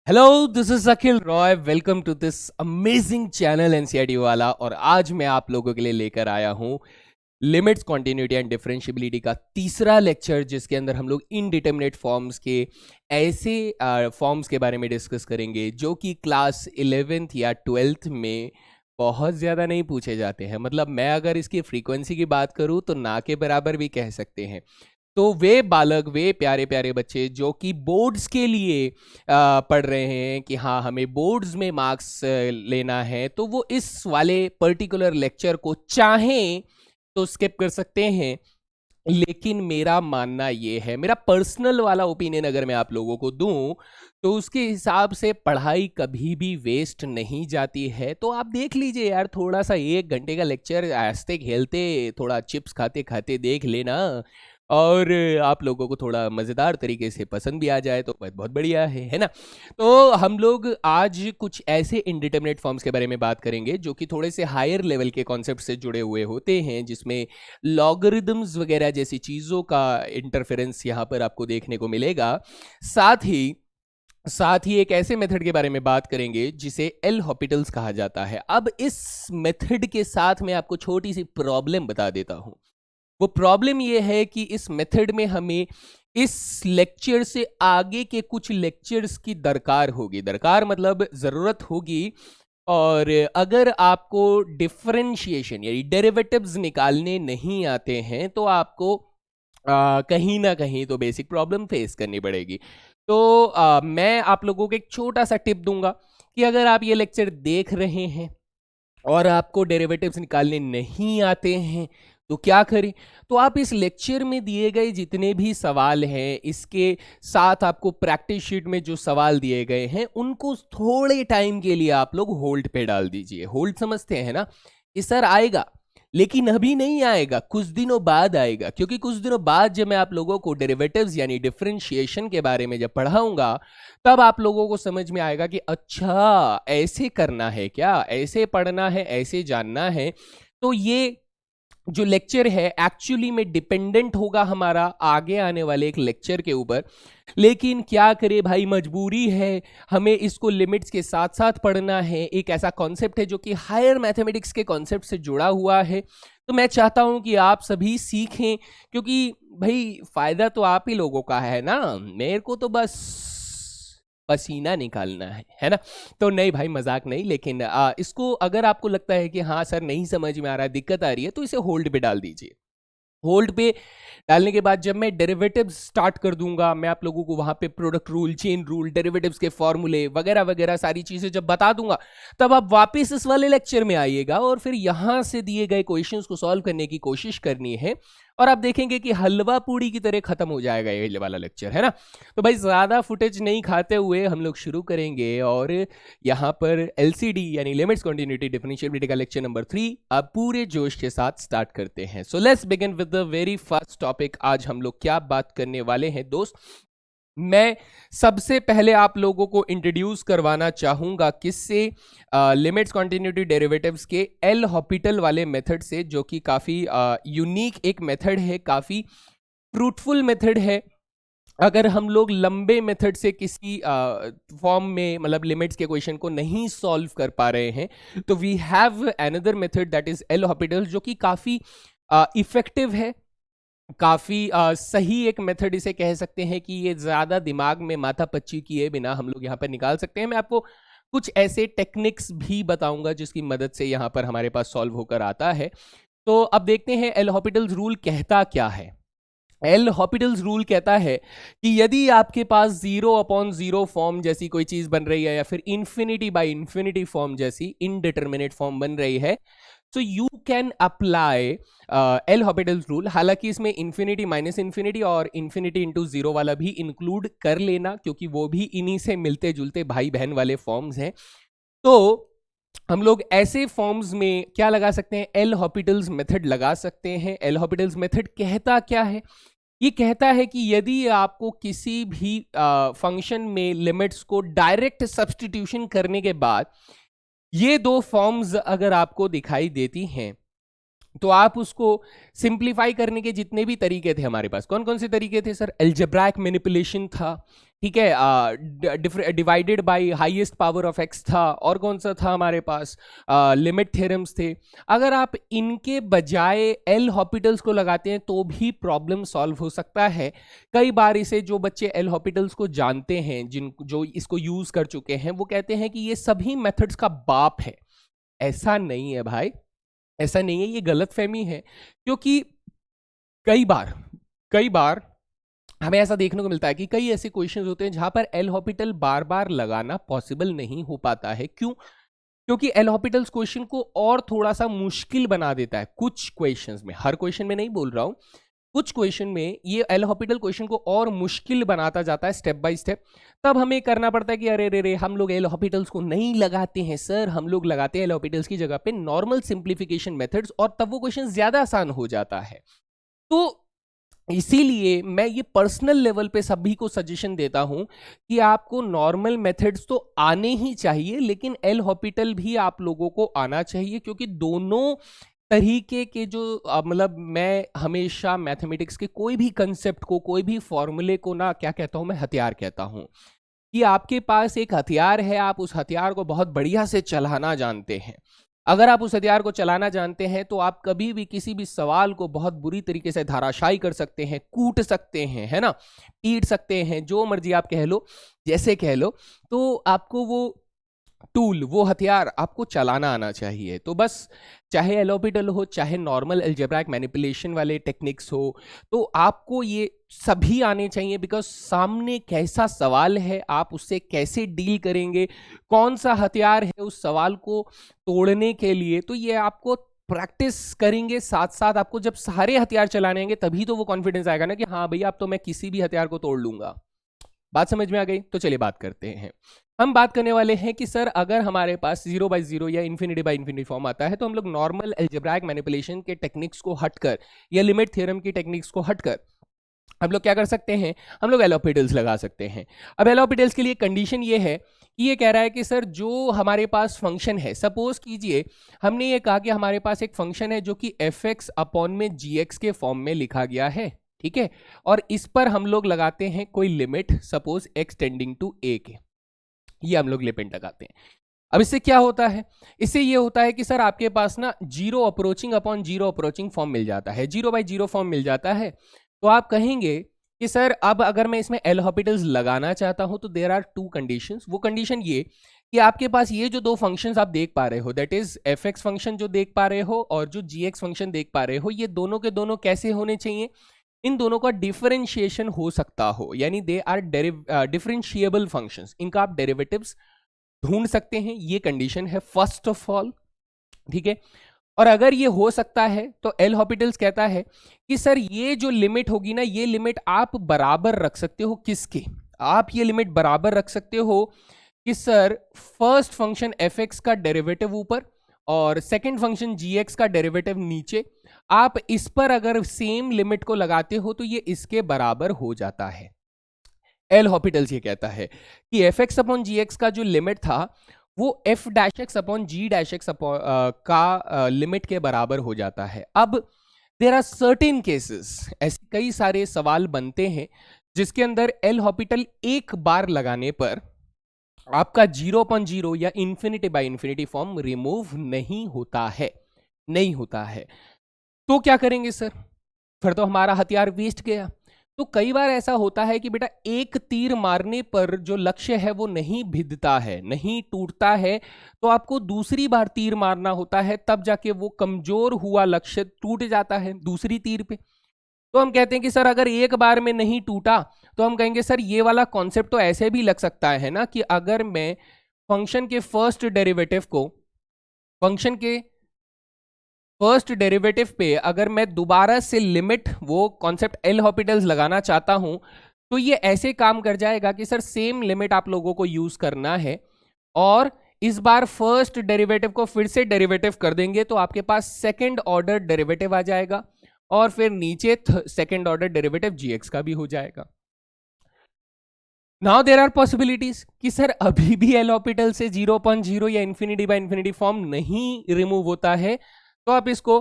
Hello, this is Akhil Roy. Welcome to this amazing channel NCERT वाला। और आज मैं आप लोगों के लिए लेकर आया हूँ लिमिट्स, कॉन्टिन्यूटी एंड डिफरेंशियबिलिटी का तीसरा लेक्चर, जिसके अंदर हम लोग इनडिटरमिनेट फॉर्म्स के ऐसे फॉर्म्स के बारे में डिस्कस करेंगे जो कि क्लास 11th या 12th में बहुत ज़्यादा नहीं पूछे जाते हैं। मतलब मैं अगर इसकी फ्रीक्वेंसी की बात करूँ तो ना के बराबर भी कह सकते हैं। तो वे बालक, वे प्यारे प्यारे बच्चे जो कि बोर्ड्स के लिए पढ़ रहे हैं कि हाँ हमें बोर्ड्स में मार्क्स लेना है, तो वो इस वाले पर्टिकुलर लेक्चर को चाहें तो स्किप कर सकते हैं। लेकिन मेरा मानना ये है, मेरा पर्सनल वाला ओपिनियन अगर मैं आप लोगों को दूं, तो उसके हिसाब से पढ़ाई कभी भी वेस्ट नहीं जाती है। तो आप देख लीजिए यार, थोड़ा सा 1 घंटे का लेक्चर हंसते खेलते, थोड़ा चिप्स खाते खाते देख लेना, और आप लोगों को थोड़ा मज़ेदार तरीके से पसंद भी आ जाए तो बहुत बहुत बढ़िया है ना। तो हम लोग आज कुछ ऐसे इनडिटरमिनेट फॉर्म्स के बारे में बात करेंगे जो कि थोड़े से हायर लेवल के कॉन्सेप्ट से जुड़े हुए होते हैं, जिसमें लॉगरिदम्स वगैरह जैसी चीज़ों का इंटरफेरेंस यहाँ पर आपको देखने को मिलेगा। साथ ही एक ऐसे मेथड के बारे में बात करेंगे जिसे एल हॉपिटल्स कहा जाता है। अब इस मेथड के साथ मैं आपको छोटी सी प्रॉब्लम बता देता हूं। वो प्रॉब्लम ये है कि इस मेथड में हमें इस लेक्चर से आगे के कुछ लेक्चर्स की दरकार होगी। दरकार मतलब ज़रूरत होगी। और अगर आपको डिफरेंशिएशन यानी डेरिवेटिव्स निकालने नहीं आते हैं तो आपको कहीं ना कहीं तो बेसिक प्रॉब्लम फेस करनी पड़ेगी। तो मैं आप लोगों को एक छोटा सा टिप दूंगा कि अगर आप ये लेक्चर देख रहे हैं और आपको डेरिवेटिव्स निकालने नहीं आते हैं तो क्या करें। तो आप इस लेक्चर में दिए गए जितने भी सवाल हैं, इसके साथ आपको प्रैक्टिस शीट में जो सवाल दिए गए हैं, उनको थोड़े टाइम के लिए आप लोग होल्ड पे डाल दीजिए। होल्ड समझते हैं ना कि सर आएगा, लेकिन अभी नहीं आएगा, कुछ दिनों बाद आएगा। क्योंकि कुछ दिनों बाद जब मैं आप लोगों को डेरिवेटिव्स यानी डिफरेंशिएशन के बारे में जब पढ़ाऊंगा, तब आप लोगों को समझ में आएगा कि अच्छा ऐसे करना है क्या, ऐसे पढ़ना है, ऐसे जानना है। तो ये जो लेक्चर है एक्चुअली में डिपेंडेंट होगा हमारा आगे आने वाले एक लेक्चर के ऊपर। लेकिन क्या करे भाई, मजबूरी है, हमें इसको लिमिट्स के साथ साथ पढ़ना है। एक ऐसा कॉन्सेप्ट है जो कि हायर मैथमेटिक्स के कॉन्सेप्ट से जुड़ा हुआ है। तो मैं चाहता हूं कि आप सभी सीखें, क्योंकि भाई फायदा तो आप ही लोगों का है ना, मेरे को तो बस पसीना निकालना है ना। तो नहीं भाई, मजाक नहीं। लेकिन इसको अगर आपको लगता है कि हाँ सर नहीं समझ में आ रहा है, दिक्कत आ रही है, तो इसे होल्ड पे डाल दीजिए। होल्ड पे डालने के बाद जब मैं डेरिवेटिव्स स्टार्ट कर दूंगा, मैं आप लोगों को वहां पे product rule, chain rule, derivatives के फॉर्मूले वगैरह वगैरह सारी चीजें जब बता दूंगा, तब आप वापस इस वाले लेक्चर में आइएगा और फिर यहां से दिए गए क्वेश्चंस को सॉल्व करने की कोशिश करनी है। और आप देखेंगे कि हलवा पूड़ी की तरह खत्म हो जाएगा ये वाला लेक्चर, है ना। तो भाई ज्यादा फुटेज नहीं खाते हुए हम लोग शुरू करेंगे। और यहाँ पर एलसीडी यानी लिमिट्स, कॉन्टिन्यूटी, डिफरेंशिएबिलिटी का लेक्चर नंबर 3 अब पूरे जोश के साथ स्टार्ट करते हैं। So let's begin with the very first topic. आज हम लोग क्या बात करने वाले हैं दोस्त, मैं सबसे पहले आप लोगों को इंट्रोड्यूस करवाना चाहूंगा किससे, लिमिट्स, कॉन्टिन्यूटी, डेरिवेटिव्स के एल हॉपिटल वाले मेथड से, जो कि काफ़ी यूनिक एक मेथड है, काफ़ी फ्रूटफुल मेथड है। अगर हम लोग लंबे मेथड से किसी फॉर्म में मतलब लिमिट्स के क्वेश्चन को नहीं सॉल्व कर पा रहे हैं, तो we have another method that is L'Hopital, जो कि काफ़ी इफेक्टिव है, काफ़ी सही एक मेथड इसे कह सकते हैं कि ये ज़्यादा दिमाग में माथा पच्ची किए बिना हम लोग यहाँ पर निकाल सकते हैं। मैं आपको कुछ ऐसे टेक्निक्स भी बताऊंगा जिसकी मदद से यहाँ पर हमारे पास सॉल्व होकर आता है। तो अब देखते हैं एल हॉपिटल्स रूल कहता क्या है। एल हॉपिटल्स रूल कहता है कि यदि आपके पास 0/0 फॉर्म जैसी कोई चीज बन रही है, या फिर इंफिनिटी बाय इंफिनिटी फॉर्म जैसी इनडिटरमिनेट फॉर्म बन रही है, तो you can apply L Hopital's rule. हालांकि इसमें इंफिनिटी, माइनस इंफिनिटी और इंफिनिटी इंटू जीरो वाला भी इंक्लूड कर लेना, क्योंकि वो भी इन्हीं से मिलते जुलते भाई बहन वाले फॉर्म्स हैं। तो हम लोग ऐसे फॉर्म्स में क्या लगा सकते हैं, एल हॉपिटल्स मेथड लगा सकते हैं। एल हॉपिटल्स मेथड कहता क्या है, ये कहता है कि यदि आपको किसी भी फंक्शन में लिमिट्स को डायरेक्ट सब्स्टिट्यूशन करने के बाद ये दो फॉर्म्स अगर आपको दिखाई देती हैं, तो आप उसको सिंप्लीफाई करने के जितने भी तरीके थे हमारे पास, कौन कौन से तरीके थे सर, एल्जेब्राइक मैनिपुलेशन था, ठीक है, divided by highest power of x था, और कौन सा था हमारे पास, लिमिट थ्योरम्स थे। अगर आप इनके बजाय एल हॉपिटल्स को लगाते हैं तो भी प्रॉब्लम सॉल्व हो सकता है। कई बार इसे जो बच्चे एल हॉपिटल्स को जानते हैं, जो इसको यूज कर चुके हैं, वो कहते हैं कि ये सभी मेथड्स का बाप है। ऐसा नहीं है भाई, ऐसा नहीं है, ये गलतफहमी है। क्योंकि कई बार हमें ऐसा देखने को मिलता है कि कई ऐसे क्वेश्चंस होते हैं जहां पर एल हॉपिटल बार बार लगाना पॉसिबल नहीं हो पाता है। क्यों? क्योंकि एल हॉपिटल्स क्वेश्चन को और थोड़ा सा मुश्किल बना देता है कुछ क्वेश्चंस में, हर क्वेश्चन में नहीं बोल रहा हूं, कुछ क्वेश्चन में ये एल हॉपिटल क्वेश्चन को और मुश्किल बनाता जाता है स्टेप बाय स्टेप। तब हमें करना पड़ता है कि अरे रे रे, हम लोग एल हॉपिटल्स को नहीं लगाते हैं सर, हम लोग लगाते हैं एल हॉपिटल्स की जगह पे नॉर्मल सिंप्लीफिकेशन मेथड्स, और तब वो क्वेश्चन ज्यादा आसान हो जाता है। तो इसीलिए मैं ये पर्सनल लेवल पे सभी को सजेशन देता हूं कि आपको नॉर्मल मेथड्स तो आने ही चाहिए, लेकिन एल हॉपिटल भी आप लोगों को आना चाहिए, क्योंकि दोनों तरीके के जो मतलब मैं हमेशा मैथमेटिक्स के कोई भी कंसेप्ट को, कोई भी फॉर्मूले को ना क्या कहता हूं, मैं हथियार कहता हूं कि आपके पास एक हथियार है, आप उस हथियार को बहुत बढ़िया से चलाना जानते हैं। अगर आप उस हथियार को चलाना जानते हैं तो आप कभी भी किसी भी सवाल को बहुत बुरी तरीके से धाराशायी कर सकते हैं, कूट सकते हैं, है ना, पीट सकते हैं, जो मर्जी आप कह लो, जैसे कह लो। तो आपको वो टूल, वो हथियार आपको चलाना आना चाहिए। तो बस चाहे एलोपिटल हो, चाहे नॉर्मल अलजेब्राइक मैनिपुलेशन वाले टेक्निक्स हो, तो आपको ये सभी आने चाहिए। बिकॉज सामने कैसा सवाल है, आप उससे कैसे डील करेंगे, कौन सा हथियार है उस सवाल को तोड़ने के लिए, तो ये आपको प्रैक्टिस करेंगे। साथ साथ आपको जब सारे हथियार चलाने आएंगे तभी तो वो कॉन्फिडेंस आएगा ना कि हाँ भैया अब तो मैं किसी भी हथियार को तोड़ लूंगा। बात समझ में आ गई? तो चलिए बात करते हैं। हम बात करने वाले हैं कि सर अगर हमारे पास 0/0 या इन्फिनिटी बाय इन्फिनिटी फॉर्म आता है तो हम लोग नॉर्मल अलजेब्राइक मैनिपुलेशन के टेक्निक्स को हटकर या लिमिट थ्योरम की टेक्निक्स को हटकर हम लोग क्या कर सकते हैं, हम लोग एलोपिटल्स लगा सकते हैं। अब एलोपिटल्स के लिए कंडीशन ये है कि ये कह रहा है कि सर जो हमारे पास फंक्शन है, सपोज कीजिए हमने ये कहा कि हमारे पास एक फंक्शन है जो कि fx अपॉन में gx के फॉर्म में लिखा गया है, ठीक है, और इस पर हम लोग लगाते हैं कोई limit, suppose x tending to a के, ये हम लोग लिमिट लगाते हैं। अब इससे क्या होता है, इससे ये होता है कि सर आपके पास ना 0 अप्रोचिंग अपॉन 0 अप्रोचिंग फॉर्म मिल जाता है, 0/0 फॉर्म मिल जाता है। तो आप कहेंगे कि सर अब अगर मैं इसमें एल हॉपिटल्स लगाना चाहता हूं तो देयर आर 2 कंडीशंस। वो कंडीशन ये कि आपके पास ये जो 2 फंक्शंस आप देख पा रहे हो, दैट इज fx फंक्शन जो देख पा रहे हो और जो gx फंक्शन देख पा रहे हो, ये दोनों के दोनों कैसे होने चाहिए, इन दोनों का डिफरेंशिएशन हो सकता हो, यानी दे आर डिफरेंशिएबल फंक्शंस, इनका आप डेरिवेटिव्स ढूंढ सकते हैं। ये कंडीशन है फर्स्ट ऑफ ऑल, ठीक है। और अगर ये हो सकता है तो एल हॉपिटल्स कहता है कि सर ये जो लिमिट होगी ना, ये लिमिट आप बराबर रख सकते हो किसके, आप ये लिमिट बराबर रख सकते हो कि सर फर्स्ट फंक्शन fx का डेरिवेटिव ऊपर और सेकंड फंक्शन gx का डेरिवेटिव नीचे। आप इस पर अगर सेम लिमिट को लगाते हो तो ये इसके बराबर हो जाता है। एल हॉपिटल्स ये कहता है कि fx अपॉन gx का जो लिमिट था वो f dash x upon g dash x का लिमिट के बराबर हो जाता है। अब देयर आर सर्टेन केसेस, ऐसे कई सारे सवाल बनते हैं जिसके अंदर एल हॉपिटल एक बार लगाने पर आपका 0/0 या infinity by infinity form remove नहीं होता है, नहीं होता है। तो क्या करेंगे सर, फिर तो हमारा हथियार वेस्ट गया। तो कई बार ऐसा होता है कि बेटा एक तीर मारने पर जो लक्ष्य है वो नहीं भिदता है, नहीं टूटता है, तो आपको दूसरी बार तीर मारना होता है, तब जाके वो कमजोर हुआ लक्ष्य टूट जाता है दूसरी तीर पे। तो हम कहते हैं कि सर अगर एक बार में नहीं टूटा तो हम कहेंगे सर ये वाला कॉन्सेप्ट तो ऐसे भी लग सकता है ना कि अगर मैं फंक्शन के फर्स्ट डेरिवेटिव को, फंक्शन के फर्स्ट डेरिवेटिव पे अगर मैं दोबारा से लिमिट, वो कॉन्सेप्ट एल हॉपिटल्स लगाना चाहता हूं, तो ये ऐसे काम कर जाएगा कि सर सेम लिमिट आप लोगों को यूज करना है और इस बार फर्स्ट डेरिवेटिव को फिर से डेरिवेटिव कर देंगे तो आपके पास सेकंड ऑर्डर डेरिवेटिव आ जाएगा और फिर नीचे सेकंड ऑर्डर डेरिवेटिव gx का भी हो जाएगा। नाउ देयर आर पॉसिबिलिटीज कि सर अभी भी एल हॉपिटल से 0/0 या इन्फिनिटी बाय इन्फिनिटी फॉर्म नहीं रिमूव होता है, तो आप इसको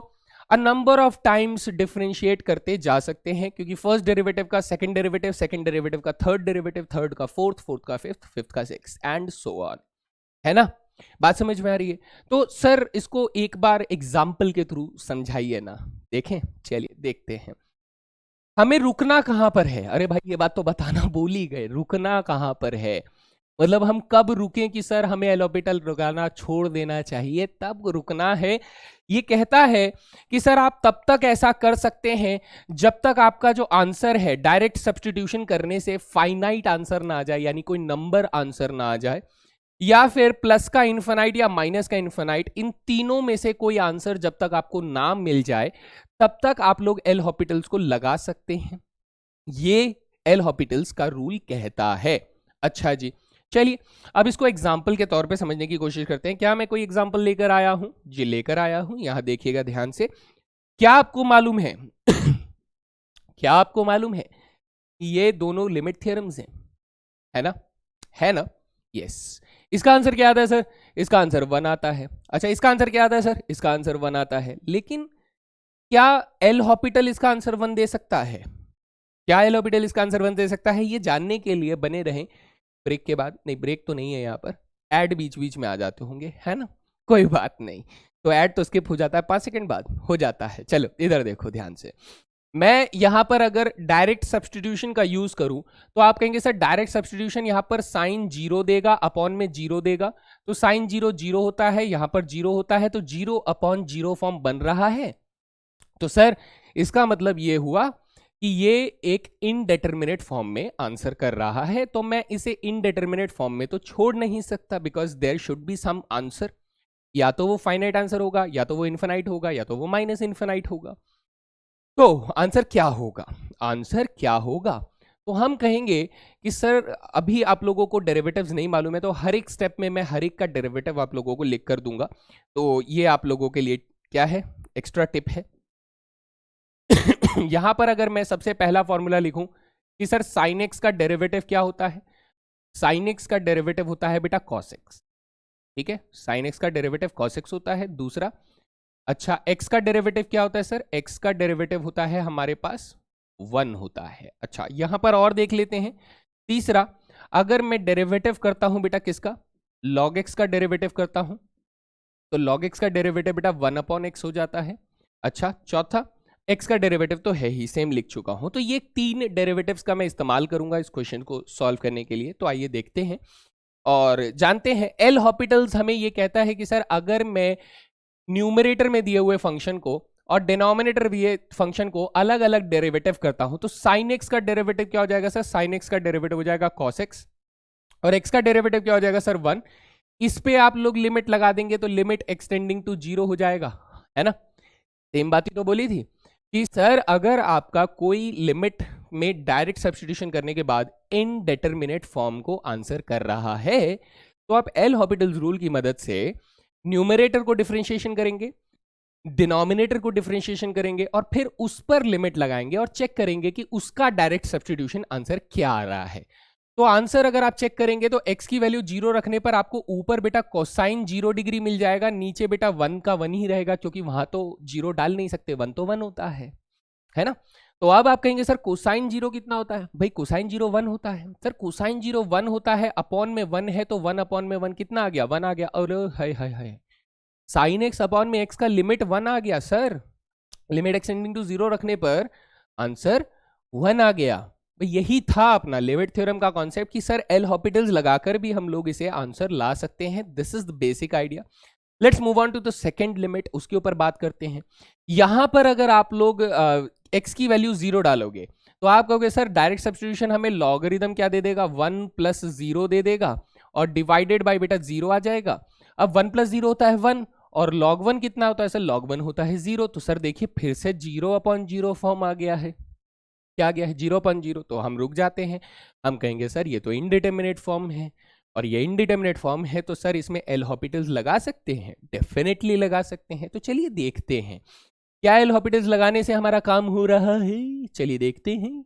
a number of times differentiate करते जा सकते हैं, क्योंकि फर्स्ट डेरिवेटिव का सेकंड डेरिवेटिव का थर्ड डेरिवेटिव, थर्ड का फोर्थ, फोर्थ का फिफ्थ, फिफ्थ का सिक्स एंड सो ऑन, है ना? बात समझ में आ रही है? तो सर इसको एक बार एग्जाम्पल के थ्रू समझाइए ना, देखें। चलिए देखते हैं हमें रुकना कहां पर है। अरे भाई ये बात तो बताना भूल ही गए, रुकना कहां पर है, मतलब हम कब रुकें कि सर हमें एल ऑर्बिटल रुकाना छोड़ देना चाहिए, तब रुकना है। ये कहता है कि सर आप तब तक ऐसा कर सकते हैं जब तक आपका जो आंसर है डायरेक्ट सब्स्टिट्यूशन करने से फाइनाइट आंसर ना आ जाए, यानी कोई नंबर आंसर ना आ जाए, या फिर प्लस का इन्फिनाइट या माइनस का इन्फिनाइट, इन तीनों में से कोई आंसर जब तक आपको ना मिल जाए तब तक आप लोग एल हॉपिटल्स को लगा सकते हैं। ये एल हॉपिटल्स का रूल कहता है। अच्छा जी, चलिए अब इसको एग्जाम्पल के तौर पे समझने की कोशिश करते हैं। क्या मैं कोई एग्जाम्पल लेकर आया हूं? जी लेकर आया हूं, यहां देखिएगा ध्यान से। क्या आपको मालूम है क्या आपको मालूम है कि ये दोनों लिमिट थ्योरम्स हैं, है ना? है ना? यस। इसका आंसर क्या आता है सर? इसका आंसर 1 आता है। अच्छा इसका आंसर क्या आता है सर? इसका आंसर 1 आता है। लेकिन क्या एल हॉपिटल इसका आंसर 1 दे सकता है? क्या एल हॉपिटल इसका आंसर 1 दे सकता है? ये जानने के लिए बने रहें ब्रेक के बाद। नहीं ब्रेक तो नहीं है, यहाँ पर ऐड बीच बीच में आ जाते होंगे, है ना? कोई बात नहीं, तो ऐड तो स्किप हो जाता है, 5 सेकंड बाद हो जाता है। चलो इधर देखो ध्यान से। मैं यहां पर अगर डायरेक्ट सब्स्टिट्यूशन का यूज करूं तो आप कहेंगे सर डायरेक्ट सब्स्टिट्यूशन यहां पर साइन 0 देगा, अपॉन में 0 देगा, तो साइन 0 0 होता है, यहां पर 0 होता है, तो 0 अपॉन 0 फॉर्म बन रहा है। तो सर इसका मतलब ये हुआ कि ये एक इनडेटरमिनेट फॉर्म में आंसर कर रहा है, तो मैं इसे इनडेटरमिनेट फॉर्म में तो छोड़ नहीं सकता, because there should be some answer. या तो वो फाइनाइट आंसर होगा, या तो वो इन्फिनाइट होगा, या तो वो माइनस इन्फिनाइट होगा। तो आंसर क्या होगा? आंसर क्या होगा? तो हम कहेंगे कि सर अभी आप लोगों को डेरिवेटिव्स नहीं मालूम है, तो हर एक स्टेप में मैं हर एक का डेरिवेटिव आप लोगों को लिख कर दूंगा। तो ये आप लोगों के लिए क्या है, एक्स्ट्रा टिप है। यहां पर अगर मैं सबसे पहला फॉर्मूला लिखूं कि सर साइन एक्स का डेरिवेटिव क्या होता है? साइन एक्स का डेरिवेटिव होता है बेटा कॉस एक्स, ठीक है? साइन एक्स का डेरिवेटिव कॉस एक्स होता है। दूसरा, अच्छा एक्स का डेरिवेटिव क्या होता है सर? एक्स का डेरिवेटिव होता है हमारे पास 1 होता है। अच्छा यहां पर और देख लेते हैं। तीसरा, अगर मैं डेरिवेटिव करता हूं बेटा किसका? लॉग एक्स का डेरिवेटिव करता हूं, तो लॉग एक्स का डेरिवेटिव बेटा 1 अपॉन एक्स हो जाता है। अच्छा चौथा, एक्स का डेरिवेटिव तो है ही, सेम लिख चुका हूं। तो ये 3 डेरिवेटिव्स का मैं इस्तेमाल करूंगा इस क्वेश्चन को सॉल्व करने के लिए। तो आइए देखते हैं और जानते हैं। एल हॉपिटल्स हमें ये कहता है कि सर अगर मैं न्यूमरेटर में दिए हुए फंक्शन को और डिनोमिनेटर दिए फंक्शन को अलग अलग डेरिवेटिव करता हूं, तो साइन एक्स का डेरिवेटिव क्या हो जाएगा सर? साइन एक्स का डेरिवेटिव हो जाएगा कॉस एक्स, और एक्स का डेरिवेटिव क्या हो जाएगा सर? 1। इस पे आप लोग लिमिट लगा देंगे तो लिमिट एक्सटेंडिंग टू 0 हो जाएगा, है ना? सेम बात ही तो बोली थी कि सर अगर आपका कोई लिमिट में डायरेक्ट सब्स्टिट्यूशन करने के बाद इनडेटरमिनेट फॉर्म को आंसर कर रहा है, तो आप एल हॉपिटल्स रूल की मदद से न्यूमरेटर को डिफरेंशिएशन करेंगे, डिनोमिनेटर को डिफरेंशिएशन करेंगे, और फिर उस पर लिमिट लगाएंगे और चेक करेंगे कि उसका डायरेक्ट सब्स्टिट्यूशन आंसर क्या आ रहा है। तो आंसर अगर आप चेक करेंगे तो x की वैल्यू 0 रखने पर आपको ऊपर बेटा कोसाइन 0 डिग्री मिल जाएगा, नीचे बेटा 1 का 1 ही रहेगा, क्योंकि वहां तो 0 डाल नहीं सकते, 1 तो 1 होता है ना? तो अब आप कहेंगे सर कोसाइन 0 कितना होता है? भाई कोसाइन 0 1 होता है। सर कोसाइन 0 1 होता है, अपॉन में 1 है, तो 1 अपॉन में 1 कितना आ गया? 1 आ गया। और हाय हाय हाय, साइन एक्स अपॉन में एक्स का लिमिट 1 आ गया सर। लिमिट एक्सटेंडिंग टू 0 रखने पर आंसर 1 आ गया। यही था अपना लिमिट थ्योरम का कॉन्सेप्ट कि सर एल हॉपिटल्स लगाकर भी हम लोग इसे आंसर ला सकते हैं। This is the basic idea. Let's move on to the second limit, उसके ऊपर बात करते हैं। यहां पर अगर आप लोग एक्स की वैल्यू 0 डालोगे तो आप कहोगे सर डायरेक्ट सब्स्टिट्यूशन हमें लॉगरिदम क्या दे देगा? 1 प्लस 0 दे देगा, और डिवाइडेड बाय बेटा 0 आ जाएगा। अब 1 प्लस 0 होता है 1, और log 1 कितना होता है सर? log 1 होता है 0। तो सर देखिए फिर से 0 अपॉन 0 फॉर्म आ गया है। क्या आ गया है? 0 अपॉन 0। तो हम रुक जाते हैं, हम कहेंगे सर ये तो इनडिटरमिनेट फॉर्म है, और ये इनडिटरमिनेट फॉर्म है तो सर इसमें एल हॉपिटल्स लगा सकते हैं? डेफिनेटली लगा सकते हैं। तो चलिए देखते हैं क्या एल हॉपिटल्स लगाने से हमारा काम हो रहा है। चलिए देखते हैं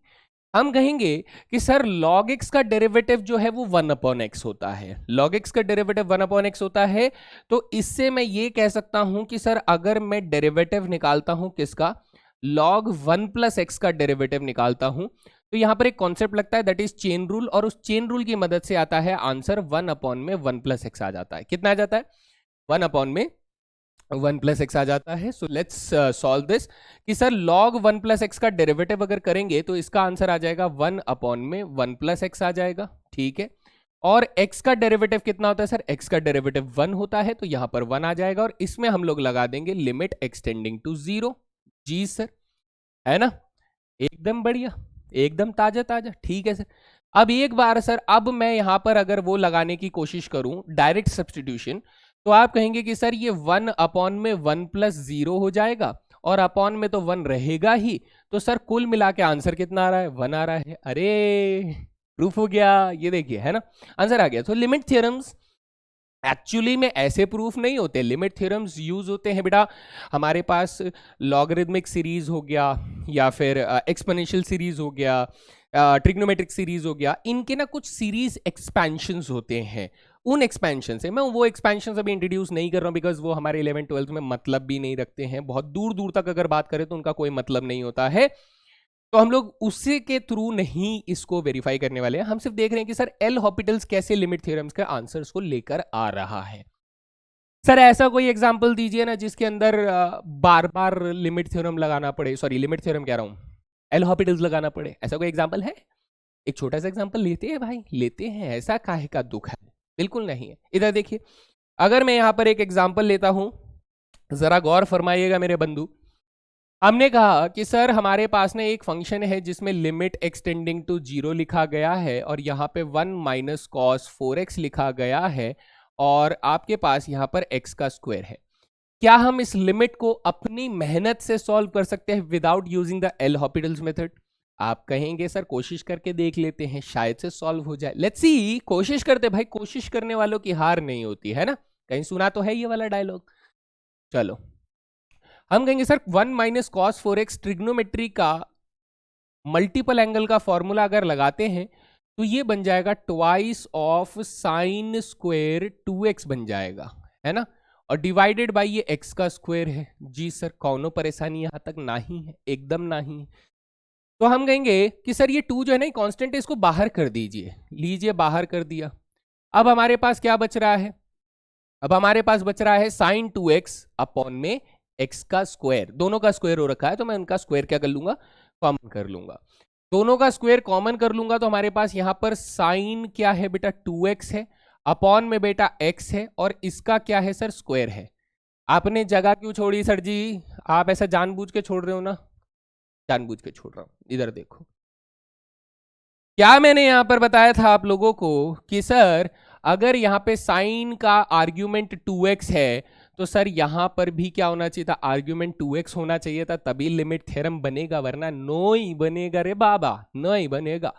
हम कहेंगे कि सर log x का डेरिवेटिव जो है वो 1/x होता है, log x का डेरिवेटिव 1/x होता है। तो इससे मैं ये कह सकता हूं कि सर अगर मैं डेरिवेटिव निकालता हूं किसका, log 1 प्लस एक्स का डेरिवेटिव निकालता हूं, तो यहां पर एक कॉन्सेप्ट लगता है दैट इज चेन रूल, और उस चेन रूल की मदद से आता है आंसर 1/1 प्लस एक्स आ जाता है। कितना आ जाता है, 1/1 प्लस एक्स आ जाता है। सो लेट्स सॉल्व दिस कि सर log 1 प्लस एक्स का डेरिवेटिव अगर करेंगे तो इसका आंसर आ जाएगा 1/1 प्लस एक्स आ जाएगा, ठीक है। और x का डेरिवेटिव कितना होता है सर, x का डेरिवेटिव 1 होता है, तो यहां पर 1 आ जाएगा, और इसमें हम लोग लगा देंगे लिमिट एक्सटेंडिंग टू 0। जी सर, है ना, एकदम बढ़िया, एकदम ताजा ताजा, ठीक है सर। अब एक बार सर, अब मैं यहां पर अगर वो लगाने की कोशिश करूं डायरेक्ट सब्सटीट्यूशन, तो आप कहेंगे कि सर ये 1/1 प्लस 0 हो जाएगा, और अपॉन में तो 1 रहेगा ही, तो सर कुल मिला के आंसर कितना आ रहा है, 1 आ रहा है। अरे प्रूफ हो गया, ये देखिए, है ना, आंसर आ गया। तो लिमिट थ्योरम्स एक्चुअली में ऐसे प्रूफ नहीं होते, लिमिट थ्योरम्स यूज होते हैं बेटा हमारे पास लॉगरिथमिक सीरीज हो गया, या फिर एक्सपोनेंशियल सीरीज हो गया, ट्रिग्नोमेट्रिक सीरीज हो गया, इनके ना कुछ सीरीज एक्सपेंशंस होते हैं। उन एक्सपेंशन से मैं वो एक्सपेंशन अभी इंट्रोड्यूस नहीं कर रहा हूँ, बिकॉज वो हमारे 11th-12th में मतलब भी नहीं रखते हैं, बहुत दूर दूर तक अगर बात करें तो उनका कोई मतलब नहीं होता है, तो हम लोग उसी के थ्रू नहीं इसको वेरीफाई करने वाले हैं। हम सिर्फ देख रहे हैं कि सर एल हॉपिटल्स कैसे लिमिट थ्योरम्स के आंसर्स को लेकर आ रहा है। सर ऐसा कोई एग्जांपल दीजिए ना जिसके अंदर बार बार लिमिट थ्योरम लगाना पड़े, सॉरी लिमिट थ्योरम कह रहा हूं, एल हॉपिटल्स लगाना पड़े, ऐसा कोई एग्जांपल है? एक छोटा सा एग्जांपल लेते हैं भाई, लेते हैं, ऐसा काहे का दुख है, बिल्कुल नहीं है। इधर देखिए, अगर मैं यहां पर एक एग्जांपल लेता हूं, जरा गौर फरमाइएगा मेरे बंधु। हमने कहा कि सर हमारे पास में एक फंक्शन है जिसमें लिमिट एक्सटेंडिंग टू 0 लिखा गया है, और यहाँ पे 1 माइनस कॉस 4x लिखा गया है, और आपके पास यहाँ पर x का स्क्वायर है। क्या हम इस लिमिट को अपनी मेहनत से सॉल्व कर सकते हैं without using the L Hopital's method? आप कहेंगे सर कोशिश करके देख लेते हैं, शायद से सॉल्व हो जाए। लेट्स सी, कोशिश करते भाई, कोशिश करने वालों की हार नहीं होती है ना, कहीं सुना तो है ये वाला डायलॉग। चलो हम कहेंगे sir 1 minus cos 4x trigonometry का मल्टीपल एंगल का फॉर्मूला अगर लगाते हैं तो ये बन जाएगा twice of sine square 2x बन जाएगा, है ना, और डिवाइडेड बाय ये x का स्क्वायर है। जी सर, कौनो परेशानी यहां तक नहीं है, एकदम नहीं है। तो हम कहेंगे कि सर ये 2 जो है ना कांस्टेंट है, इसको बाहर कर दीजिए, लीजिए बाहर कर दिया। अब हमारे पास क्या बच रहा है, अब हमारे पास बच रहा है साइन 2x अपॉन में x का स्क्वायर, दोनों का स्क्वायर हो रखा है, तो मैं उनका स्क्वायर क्या कर लूंगा, कॉमन कर लूंगा। दोनों का स्क्वायर कॉमन कर लूंगा तो हमारे पास यहां पर साइन क्या है बेटा, 2x है, अपॉन में बेटा x है, और इसका क्या है सर, स्क्वायर है। आपने जगह क्यों छोड़ी सर जी, आप ऐसा जानबूझ के छोड़ रहे हो ना? जानबूझ के छोड़ रहा हूं। इधर देखो, क्या मैंने यहां पर बताया था आप लोगों को कि सर अगर यहां पे साइन का आर्ग्यूमेंट 2x है, तो सर यहां पर भी क्या होना चाहिए था, आर्ग्यूमेंट 2x होना चाहिए था, तभी लिमिट थ्योरम बनेगा, वरना नो ही बनेगा रे बाबा, नो ही बनेगा।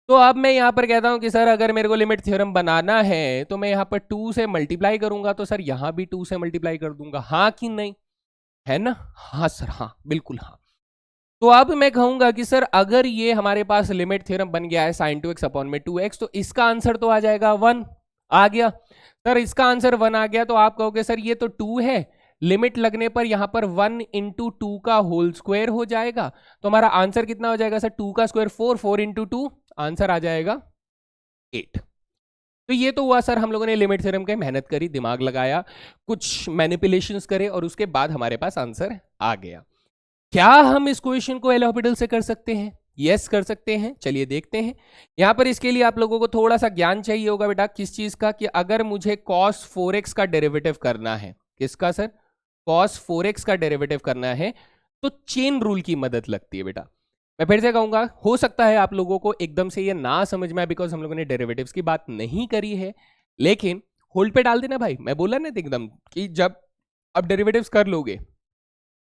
तो अब मैं यहां पर कहता हूं कि सर अगर मेरे को लिमिट थ्योरम बनाना है तो मैं यहां पर 2 से मल्टीप्लाई करूंगा, तो सर यहां भी 2 से मल्टीप्लाई कर दूंगा, हाँ कि नहीं, है ना? हाँ सर, हाँ बिल्कुल हाँ। तो अब मैं कहूंगा कि सर अगर ये हमारे पास लिमिट थ्योरम बन गया है साइन 2x अपॉन में 2x, तो इसका आंसर तो आ जाएगा 1, आ गया सर, इसका आंसर 1 आ गया। तो आप कहोगे सर ये तो 2 है, लिमिट लगने पर यहां पर 1 इंटू 2 का होल स्क्वायर हो जाएगा, तो हमारा आंसर कितना हो जाएगा सर, 2 का स्क्वायर 4, 4 इंटू 2, आंसर आ जाएगा 8। तो ये तो हुआ सर हम लोगों ने लिमिट थ्योरम के मेहनत करी, दिमाग लगाया, कुछ मैनिपुलेशंस करे, और उसके बाद हमारे पास आंसर आ गया। क्या हम इस क्वेश्चन को एल हॉपिटल से कर सकते हैं? यस कर सकते हैं, चलिए देखते हैं। यहां पर इसके लिए आप लोगों को थोड़ा सा ज्ञान चाहिए होगा बेटा, किस चीज का, कि अगर मुझे cos 4x का डेरिवेटिव करना है, किसका सर, cos 4x का डेरिवेटिव करना है, तो चेन रूल की मदद लगती है बेटा। मैं फिर से कहूंगा, हो सकता है आप लोगों को एकदम से ये ना समझ में आए, बिकॉज हम लोगों ने डेरिवेटिव्स की बात नहीं करी है, लेकिन होल्ड पे डाल देना भाई, मैं बोला ना एकदम कि जब अब डेरिवेटिव्स कर लोगे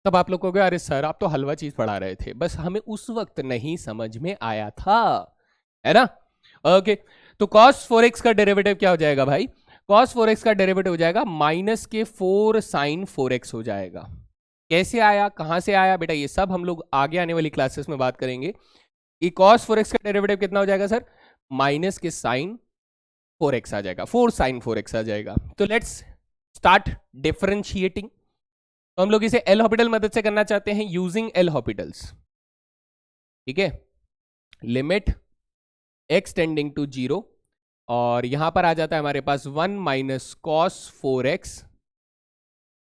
तब आप लोग कहोगे अरे सर आप तो हलवा चीज पढ़ा रहे थे, बस हमें उस वक्त नहीं समझ में आया था, है ना? ओके, तो cos 4x का डेरिवेटिव क्या हो जाएगा भाई, cos 4x का डेरिवेटिव हो जाएगा माइनस के 4 साइन 4x हो जाएगा। कैसे आया, कहां से आया बेटा, ये सब हम लोग आगे आने वाली क्लासेस में बात करेंगे। कि cos 4x का डेरिवेटिव कितना हो जाएगा सर, माइनस के साइन 4x आ जाएगा, 4 साइन 4x आ जाएगा। तो लेट्स स्टार्ट डिफरेंशिएटिंग। तो हम लोग इसे एल हॉपिटल मदद से करना चाहते हैं यूजिंग एल हॉपिटल्स, ठीक है। लिमिट x टेंडिंग टू 0 और यहां पर आ जाता है हमारे पास 1 minus cos 4x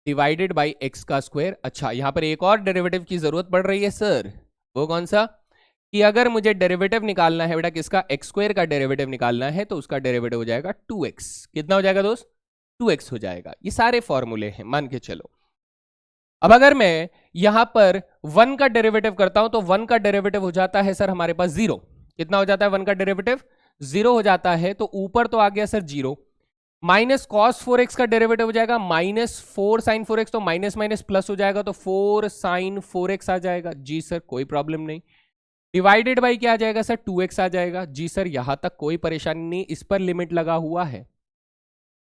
divided by x का स्क्वायर। अच्छा, यहां पर एक और डेरिवेटिव की जरूरत पड़ रही है सर, वो कौन सा, कि अगर मुझे डेरिवेटिव निकालना है बेटा किसका, एक्स स्क्वायर का डेरिवेटिव निकालना है, तो उसका डेरिवेटिव हो जाएगा 2x। कितना हो जाएगा दोस्त, 2x हो जाएगा। ये सारे फॉर्मूले हैं, मान के चलो। अब अगर मैं यहां पर 1 का डेरिवेटिव करता हूं तो 1 का डेरिवेटिव हो जाता है सर हमारे पास 0। कितना हो जाता है 1 का डेरिवेटिव, 0 हो जाता है। तो ऊपर तो आ गया सर 0, माइनस कॉस 4x का डेरिवेटिव हो जाएगा माइनस 4 साइन 4x, तो माइनस माइनस प्लस हो जाएगा, तो 4 साइन 4x आ जाएगा। जी सर कोई प्रॉब्लम नहीं। डिवाइडेड बाई क्या आ जाएगा सर, 2x आ जाएगा। जी सर यहां तक कोई परेशानी नहीं, इस पर लिमिट लगा हुआ है।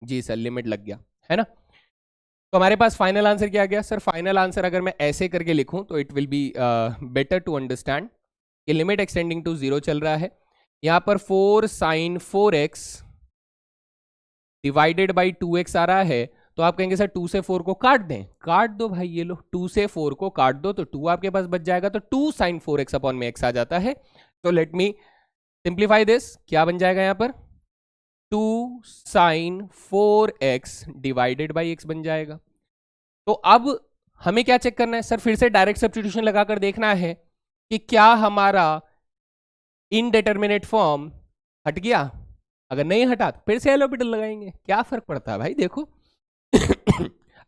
जी सर लिमिट लग गया है ना। तो हमारे पास फाइनल आंसर क्या आ गया सर, फाइनल आंसर अगर मैं ऐसे करके लिखूं तो it will be better to understand कि लिमिट एक्सटेंडिंग टू 0 चल रहा है। यहां पर 4 sign 4x divided by 2x आ रहा है, तो आप कहेंगे सर 2 से 4 को काट दें, काट दो भाई, ये लो 2 से 4 को काट दो तो 2 आपके पास बच जाएगा, तो 2 साइन 4x अपॉन में x आ जाता है। तो लेट मी सिंप्लीफाई दिस, क्या बन जाएगा यहां पर 2 sign 4x divided by x बन जाएगा। तो अब हमें क्या चेक करना है सर, फिर से डायरेक्ट सब्स्टिट्यूशन लगाकर देखना है कि क्या हमारा इनडिटरमिनेट फॉर्म हट गया। अगर नहीं हटा तो फिर से एल हॉपिटल लगाएंगे, क्या फर्क पड़ता है भाई। देखो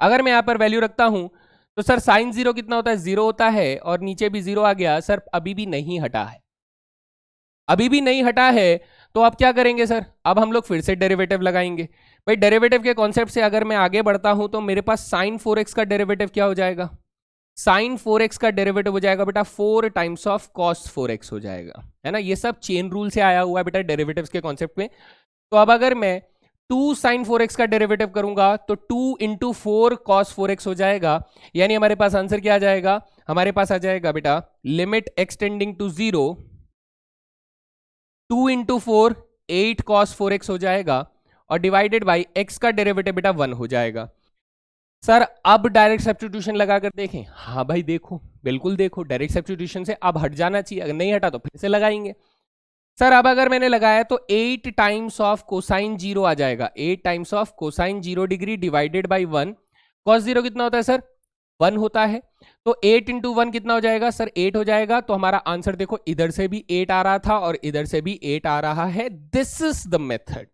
अगर मैं यहां पर वैल्यू रखता हूं तो सर साइन 0 कितना होता है, 0 होता है, और नीचे भी 0 आ गया सर, अभी भी नहीं हटा है, अभी भी नहीं हटा है। तो अब क्या करेंगे सर, अब हम लोग फिर से डेरिवेटिव लगाएंगे। भाई डेरिवेटिव के कॉन्सेप्ट से अगर मैं आगे बढ़ता हूं तो मेरे पास साइन 4x का डेरिवेटिव क्या हो जाएगा, साइन 4x का डेरिवेटिव हो जाएगा बेटा 4 टाइम्स ऑफ कॉस 4x हो जाएगा, है ना। ये सब चेन रूल से आया हुआ है बेटा डेरिवेटिव्स के कॉन्सेप्ट में। तो अब अगर मैं 2 साइन 4x का डेरिवेटिव करूंगा तो 2 इंटू 4 कॉस 4x हो जाएगा, यानी हमारे पास आंसर क्या आ जाएगा, हमारे पास आ जाएगा बेटा limit extending to 0 2 into 4 8 cos 4x हो जाएगा, और डिवाइडेड बाई x का डेरिवेटिव बेटा 1 हो जाएगा। सर अब डायरेक्ट सब्स्टिट्यूशन लगाकर देखें, हाँ भाई देखो, बिल्कुल देखो, डायरेक्ट सब्स्टिट्यूशन से अब हट जाना चाहिए, अगर नहीं हटा तो फिर से लगाएंगे। सर अब अगर मैंने लगाया तो 8 टाइम्स ऑफ कोसाइन 0 आ जाएगा, 8 times of cosine 0 degree divided by 1। Cos 0 कितना होता है सर, 1 होता है, तो 8 इंटू 1 कितना हो जाएगा सर, 8 हो जाएगा। तो हमारा आंसर देखो, इधर से भी 8 आ रहा था और इधर से भी 8 आ रहा है। This is the method.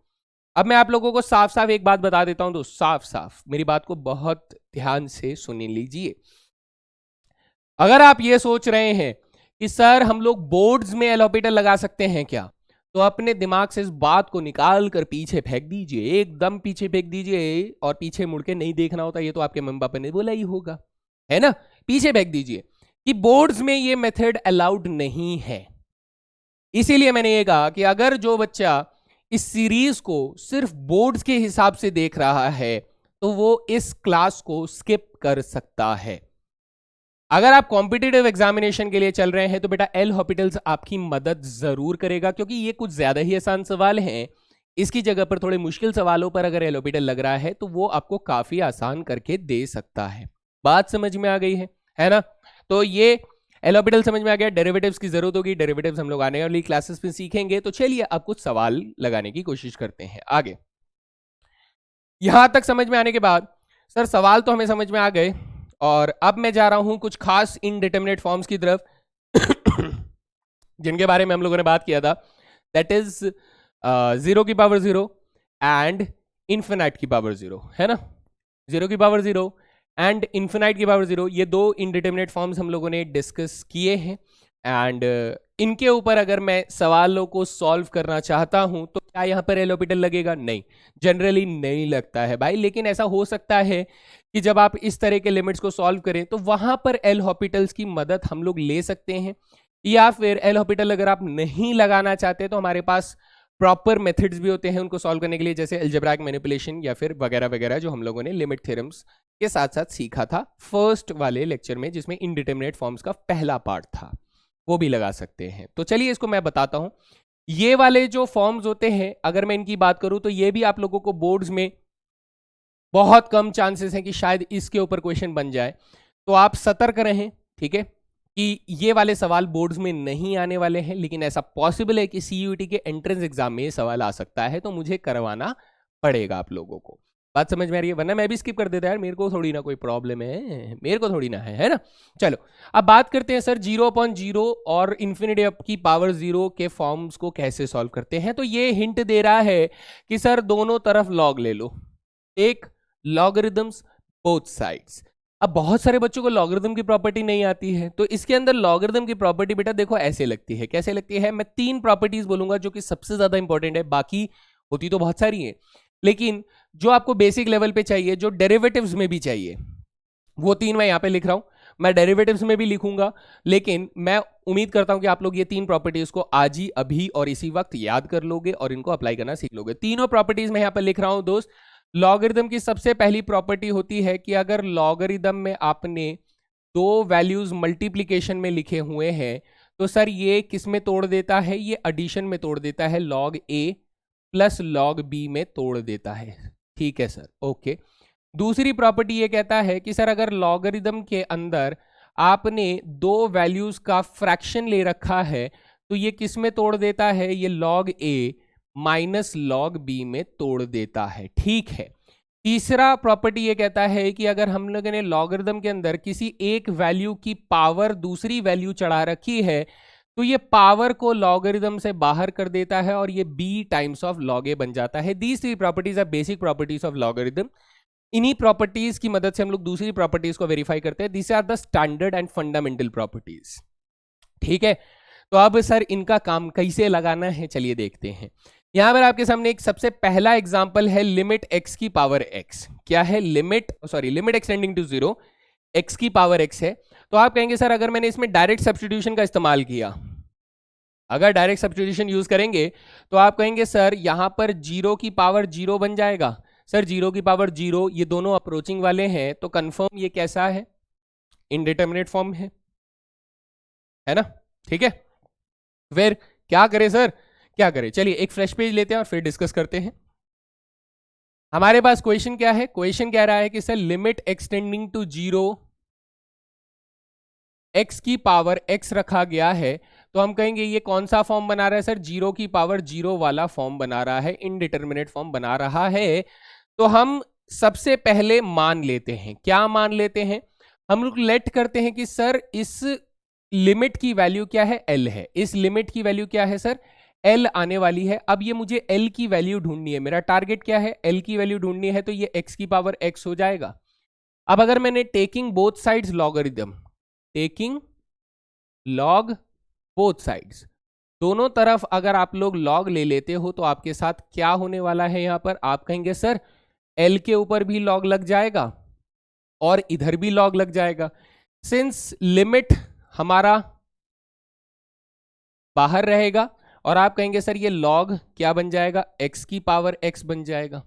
अब मैं आप लोगों को साफ साफ एक बात बता देता हूं, तो साफ साफ मेरी बात को बहुत ध्यान से सुन लीजिए। अगर आप ये सोच रहे हैं कि सर हम लोग बोर्ड्स में एल हॉपिटल लगा सकते हैं क्या, तो अपने दिमाग से इस बात को निकाल कर पीछे फेंक दीजिए, एकदम पीछे फेंक दीजिए, और पीछे मुड़ के नहीं देखना होता, ये तो आपके मम्मी पापा ने बोला ही होगा, है ना। पीछे फेंक दीजिए कि बोर्ड्स में ये मेथड अलाउड नहीं है। इसीलिए मैंने ये कहा कि अगर जो बच्चा इस सीरीज को सिर्फ बोर्ड्स के हिसाब से देख रहा है तो वो इस क्लास को स्किप कर सकता है। अगर आप कॉम्पिटिटिव एग्जामिनेशन के लिए चल रहे हैं तो बेटा एल हॉपिटल्स आपकी मदद जरूर करेगा, क्योंकि ये कुछ ज्यादा ही आसान सवाल हैं। इसकी जगह पर थोड़े मुश्किल सवालों पर अगर एल हॉपिटल लग रहा है तो वो आपको काफी आसान करके दे सकता है। बात समझ में आ गई है ना। तो ये एल हॉपिटल समझ में आ गया। डेरिवेटिव्स की जरूरत होगी, डेरिवेटिव्स हम लोग आने वाली क्लासेस में सीखेंगे। तो चलिए अब कुछ सवाल लगाने की कोशिश करते हैं आगे। यहां तक समझ में आने के बाद सर सवाल तो हमें समझ में आ गए, और अब मैं जा रहा हूं कुछ खास इनडिटरमिनेट फॉर्म्स की तरफ जिनके बारे में हम लोगों ने बात किया था, दैट इज 0 की पावर 0 एंड इन्फिनाइट की पावर 0, है ना। 0 की पावर 0 एंड इन्फिनाइट की पावर 0, ये दो इनडिटरमिनेट फॉर्म्स हम लोगों ने डिस्कस किए हैं। एंड इनके ऊपर अगर मैं सवालों को सॉल्व करना चाहता हूं तो क्या यहां पर एल हॉपिटल लगेगा, नहीं, जनरली नहीं लगता है भाई। लेकिन ऐसा हो सकता है कि जब आप इस तरह के लिमिट्स को सॉल्व करें तो वहां पर एल हॉपिटल्स की मदद हम लोग ले सकते हैं, या फिर एल हॉपिटल अगर आप नहीं लगाना चाहते तो हमारे पास प्रॉपर मेथड्स भी होते हैं उनको सॉल्व करने के लिए, जैसे अलजेब्राइक मैनिपुलेशन या फिर वगैरह वगैरह, जो हम लोगों ने लिमिट थ्योरम्स के साथ साथ सीखा था फर्स्ट वाले लेक्चर में, जिसमें इनडिटरमिनेट फॉर्म्स का पहला पार्ट था। वो भी लगा सकते हैं। तो चलिए इसको मैं बताता हूं। ये वाले जो फॉर्म्स होते हैं, अगर मैं इनकी बात करूं तो ये भी आप लोगों को बोर्ड्स में बहुत कम चांसेस हैं कि शायद इसके ऊपर क्वेश्चन बन जाए, तो आप सतर्क रहें, ठीक है, कि ये वाले सवाल बोर्ड्स में नहीं आने वाले हैं, लेकिन ऐसा पॉसिबल है कि सीयूईटी के एंट्रेंस एग्जाम में ये सवाल आ सकता है, तो मुझे करवाना पड़ेगा आप लोगों को। बात समझ में आ रही है? वरना मैं भी स्किप कर देता यार, मेरे को थोड़ी ना कोई प्रॉब्लम है, मेरे को थोड़ी ना है ना। चलो अब बात करते हैं सर 0/0 और इन्फिनिटी अप की पावर 0 के फॉर्म्स को कैसे सॉल्व करते हैं। तो ये हिंट दे रहा है कि सर दोनों तरफ लॉग ले लो, एक लॉगरिदम्स बोथ साइड्स। अब बहुत सारे बच्चों को लॉगरिदम की प्रॉपर्टी नहीं आती है, तो इसके अंदर लॉगरिदम की प्रॉपर्टी बेटा देखो ऐसे लगती है। कैसे लगती है? मैं 3 प्रॉपर्टीज बोलूंगा जो कि सबसे ज्यादा इंपॉर्टेंट है, बाकी होती तो बहुत सारी है, लेकिन जो आपको बेसिक लेवल पे चाहिए, जो डेरिवेटिव्स में भी चाहिए, वो 3 मैं यहां पे लिख रहा हूं। मैं डेरिवेटिव्स में भी लिखूंगा, लेकिन मैं उम्मीद करता हूं कि आप लोग ये 3 प्रॉपर्टीज को आज ही, अभी और इसी वक्त याद कर लोगे और इनको अप्लाई करना सीख लोगे। तीनों प्रॉपर्टीज मैं यहां पर लिख रहा हूं दोस्त। लॉगरिदम की सबसे पहली प्रॉपर्टी होती है कि अगर लॉगरिदम में आपने 2 वैल्यूज मल्टीप्लीकेशन में लिखे हुए हैं, तो सर ये किस में तोड़ देता है? ये एडिशन में तोड़ देता है, log a plus log b में तोड़ देता है। ठीक है सर, ओके। दूसरी प्रॉपर्टी ये कहता है कि सर अगर लॉगरिदम के अंदर आपने 2 वैल्यूज का फ्रैक्शन ले रखा है, तो ये किस में तोड़ देता है? ये log a minus log b में तोड़ देता है। ठीक है। तीसरा प्रॉपर्टी ये कहता है कि अगर हम लोगों ने लॉगरिदम के अंदर किसी एक वैल्यू की पावर दूसरी वैल्यू चढ़ा रखी है, तो ये पावर को लॉगरिदम से बाहर कर देता है और ये b times of log a बन जाता है। These 3 properties are basic properties of logarithm. इन्हीं प्रॉपर्टीज की मदद से हम लोग दूसरी प्रॉपर्टीज को वेरीफाई करते हैं। This are the standard and fundamental properties. ठीक है, तो अब सर इनका काम कैसे लगाना है, चलिए देखते हैं। यहां पर आपके सामने एक सबसे पहला एग्जांपल है लिमिट x की पावर x। क्या है? लिमिट एक्सटेंडिंग टू 0 x की पावर x है। तो आप कहेंगे सर अगर मैंने इसमें डायरेक्ट सब्स्टिट्यूशन का इस्तेमाल किया, अगर डायरेक्ट सब्स्टिट्यूशन यूज करेंगे, तो आप कहेंगे सर यहां पर 0 की पावर 0 बन जाएगा। सर 0 की पावर 0, ये दोनों अप्रोचिंग वाले हैं, तो कंफर्म ये कैसा है? इनडिटर्मिनेट फॉर्म है ना? ठीक है, फिर क्या करें सर, क्या करें? चलिए एक फ्रेश पेज लेते हैं और फिर डिस्कस करते हैं। हमारे पास क्वेश्चन क्या है? क्वेश्चन कह रहा है कि sir limit extending to 0 x की पावर x रखा गया है, तो हम कहेंगे ये कौन सा फॉर्म बना रहा है सर? 0 की पावर 0 वाला फॉर्म बना रहा है, इनडिटर्मिनेट फॉर्म बना रहा है। तो हम सबसे पहले मान लेते हैं, क्या मान लेते हैं? हम लोग लेट करते हैं कि सर इस लिमिट की वैल्यू क्या है? L है। इस लिमिट की वैल्यू क्या है सर? L आने वाली है। अब ये मुझे L की वैल्यू ढूंढनी है, मेरा टारगेट क्या है? L की वैल्यू ढूंढनी है, तो ये x की पावर x हो जाएगा। अब अगर मैंने taking both sides logarithm, taking log both sides, दोनों तरफ अगर आप लोग लॉग ले लेते हो, तो आपके साथ क्या होने वाला है? यहां पर आप कहेंगे सर L के ऊपर भी लॉग लग जाएगा और इधर भी लॉग लग जाएगा। सिंस लिमिट हमारा बाहर रहेगा, और आप कहेंगे सर ये लॉग क्या बन जाएगा? x की पावर x बन जाएगा।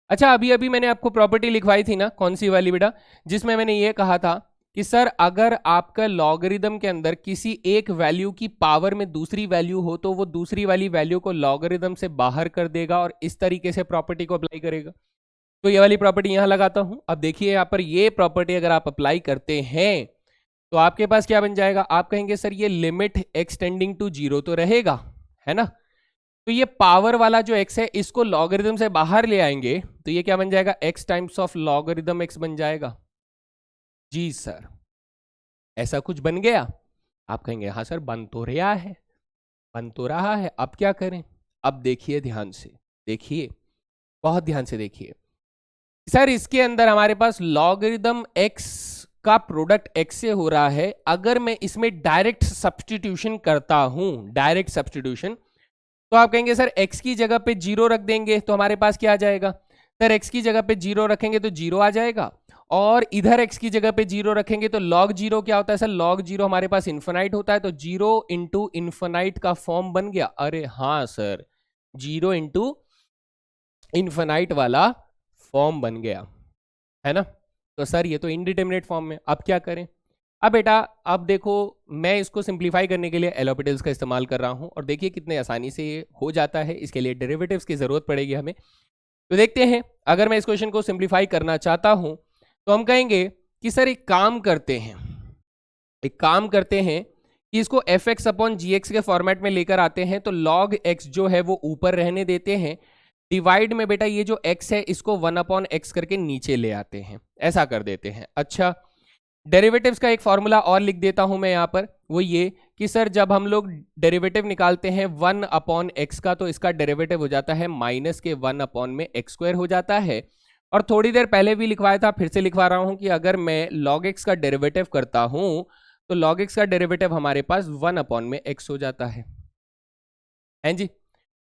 अच्छा, अभी अभी मैंने आपको प्रॉपर्टी लिखवाई थी ना, कौन सी वाली बेटा? जिसमें मैंने ये कहा था कि सर अगर आपका लॉगरिदम के अंदर किसी एक वैल्यू की पावर में दूसरी वैल्यू हो, तो वो दूसरी वाली वैल्यू को लॉगरिदम से बाहर कर देगा और इस तरीके से प्रॉपर्टी को अप्लाई करेगा। तो ये वाली प्रॉपर्टी यहां लगाता हूं। अब देखिए यहां पर ये प्रॉपर्टी अगर आप अप्लाई करते हैं, तो आपके पास क्या बन जाएगा? आप कहेंगे सर ये लिमिट एक्सटेंडिंग टू 0 तो रहेगा, है ना? तो ये पावर वाला जो x है, इसको लॉगरिदम से बाहर ले आएंगे, तो ये क्या बन जाएगा? x times of logarithm x बन जाएगा। जी सर, ऐसा कुछ बन गया? आप कहेंगे हाँ सर बन तो रहा है, बन तो रहा है, अब क्या करें? अब देखिए ध्यान से, देखिए बहुत ध्यान से देखिए सर, इसके अंदर हमारे पास लॉगरिदम x का प्रोडक्ट x से हो रहा है। अगर मैं इसमें डायरेक्ट सब्स्टिट्यूशन करता हूं, डायरेक्ट सब्स्टिट्यूशन, तो आप कहेंगे सर x की जगह पे 0 रख देंगे, तो हमारे पास क्या आ जाएगा? सर x की जगह पे 0 रखेंगे तो 0 आ जाएगा, और इधर x की जगह पे 0 रखेंगे तो log 0 क्या होता है सर? log 0 हमारे पास इन्फिनाइट होता है, तो 0 इंटू इन्फिनाइट का फॉर्म बन गया। अरे हाँ सर, 0 इंटू इन्फिनाइट वाला फॉर्म बन गया, है ना? तो सर ये तो इनडिटर्मिनेट फॉर्म में, अब क्या करें? अब बेटा अब देखो, मैं इसको सिंप्लीफाई करने के लिए एल ऑर्बिटल्स का इस्तेमाल कर रहा हूं और देखिए कितने आसानी से ये हो जाता है। इसके लिए डेरिवेटिव्स की जरूरत पड़ेगी हमें। तो देखते हैं, अगर मैं इस क्वेश्चन को सिंप्लीफाई करना चाहता हूं तो हम कहेंगे कि सर एक काम करते हैं, कि इसको एफ एक्स अपॉन जी एक्स के फॉर्मेट में लेकर आते हैं। तो लॉग एक्स जो है वो ऊपर रहने देते हैं, डिवाइड में बेटा ये जो x है इसको 1 अपॉन एक्स करके नीचे ले आते हैं, ऐसा कर देते हैं। अच्छा, डेरिवेटिव्स का एक फॉर्मूला और लिख देता हूं मैं यहां पर, वो ये कि सर जब हम लोग डेरिवेटिव निकालते हैं 1 अपॉन एक्स का, तो इसका डेरिवेटिव हो जाता है माइनस के 1 अपॉन में एक्स स्क्वायर हो जाता है। और थोड़ी देर पहले भी लिखवाया था, फिर से लिखवा रहा हूं कि अगर मैं लॉग एक्स का डेरिवेटिव करता हूं तो लॉग एक्स का डेरिवेटिव हमारे पास 1 अपॉन में एक्स हो जाता है। हैं जी?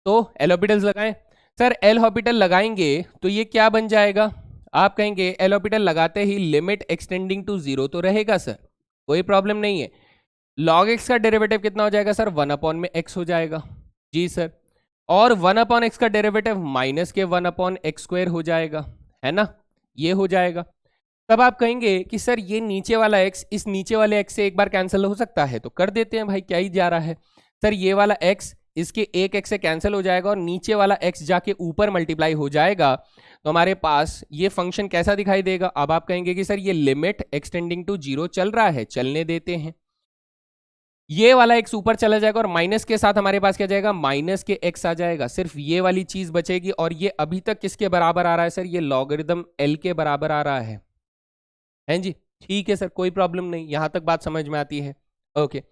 तो एल ऑर्बिटल्स लगाएं। सर एल ऑर्बिटल लगाएंगे तो ये क्या बन जाएगा? आप कहेंगे एल ऑर्बिटल लगाते ही लिमिट एक्सटेंडिंग टू 0 तो रहेगा सर, कोई प्रॉब्लम नहीं है। लॉग एक्स का डेरिवेटिव कितना हो जाएगा सर? 1 अपॉन में एक्स हो जाएगा। जी सर। और 1 अपॉन एक्स का डेरिवेटिव माइनस के 1 अपॉन एक्स स्क्वायर हो जाएगा, है ना? ये हो जाएगा। तब आप कहेंगे कि सर ये नीचे वाला x इस नीचे वाले x से एक बार कैंसिल हो सकता है, तो कर देते हैं भाई, क्या ही जा रहा है। सर ये वाला x इसके एक x से कैंसिल हो जाएगा और नीचे वाला x जाके ऊपर मल्टीप्लाई हो जाएगा, तो हमारे पास ये फंक्शन कैसा दिखाई देगा? अब आप कहेंगे कि सर ये लिमिट एक्सटेंडिंग टू 0 चल रहा है, चलने देते हैं। ये वाला x ऊपर चला जाएगा और माइनस के साथ हमारे पास क्या जाएगा? माइनस के x आ जाएगा, सिर्फ ये वाली चीज बचेगी। और ये अभी तक किसके बराबर आ रहा है सर? ये लॉगरिदम l के बराबर आ रहा है जी? ठीक है सर, कोई प्रॉब्लम नहीं, यहां तक बात समझ में आती है। ओके,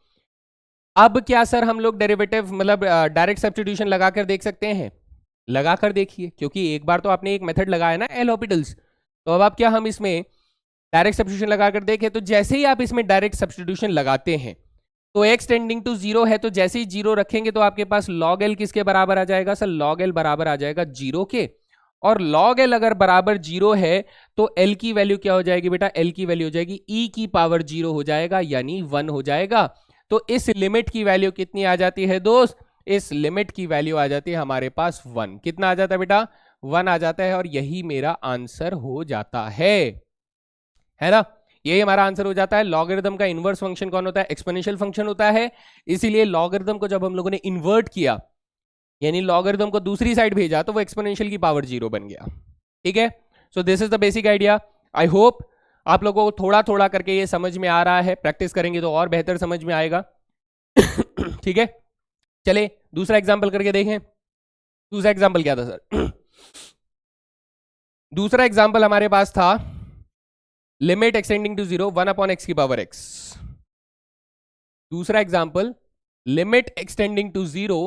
अब क्या सर हम लोग डेरिवेटिव मतलब डायरेक्ट सब्स्टिट्यूशन लगाकर देख सकते हैं? लगाकर देखिए, क्योंकि एक बार तो आपने एक मेथड लगाया ना एल ऑर्बिटल्स, तो अब आप क्या हम इसमें डायरेक्ट सब्स्टिट्यूशन लगाकर देखें? तो जैसे ही आप इसमें डायरेक्ट सब्स्टिट्यूशन लगाते हैं तो x टेंडिंग टू 0 है, तो जैसे ही 0 रखेंगे तो आपके पास log l किसके बराबर आ जाएगा सर? log l बराबर आ जाएगा 0 के। और log l अगर बराबर 0 है तो l की वैल्यू क्या हो जाएगी बेटा? l की वैल्यू हो जाएगी e की पावर 0 हो जाएगा, यानी 1 हो जाएगा। तो इस लिमिट की वैल्यू कितनी आ जाती है दोस्त? इस लिमिट की वैल्यू आ जाती है हमारे पास 1। कितना आ जाता है बेटा? 1 आ जाता है, और यही मेरा आंसर हो जाता है ना? यही हमारा आंसर हो जाता है। लॉगरिदम का इनवर्स फंक्शन कौन होता है? एक्सपोनेंशियल फंक्शन होता है। इसीलिए लॉगरिदम को जब हम लोगों ने इन्वर्ट किया, यानी लॉगरिदम को दूसरी साइड भेजा, तो वो एक्सपोनेंशियल की पावर 0 बन गया। ठीक है, so this is the basic idea. I hope आप लोगों को थोड़ा थोड़ा करके ये समझ में आ रहा है, प्रैक्टिस करेंगे तो और बेहतर समझ में आएगा। ठीक है, चले दूसरा एग्जाम्पल करके देखें। दूसरा एग्जाम्पल क्या था सर? दूसरा एग्जाम्पल हमारे पास था limit extending to 0 1 upon x की पावर x। दूसरा example limit extending to 0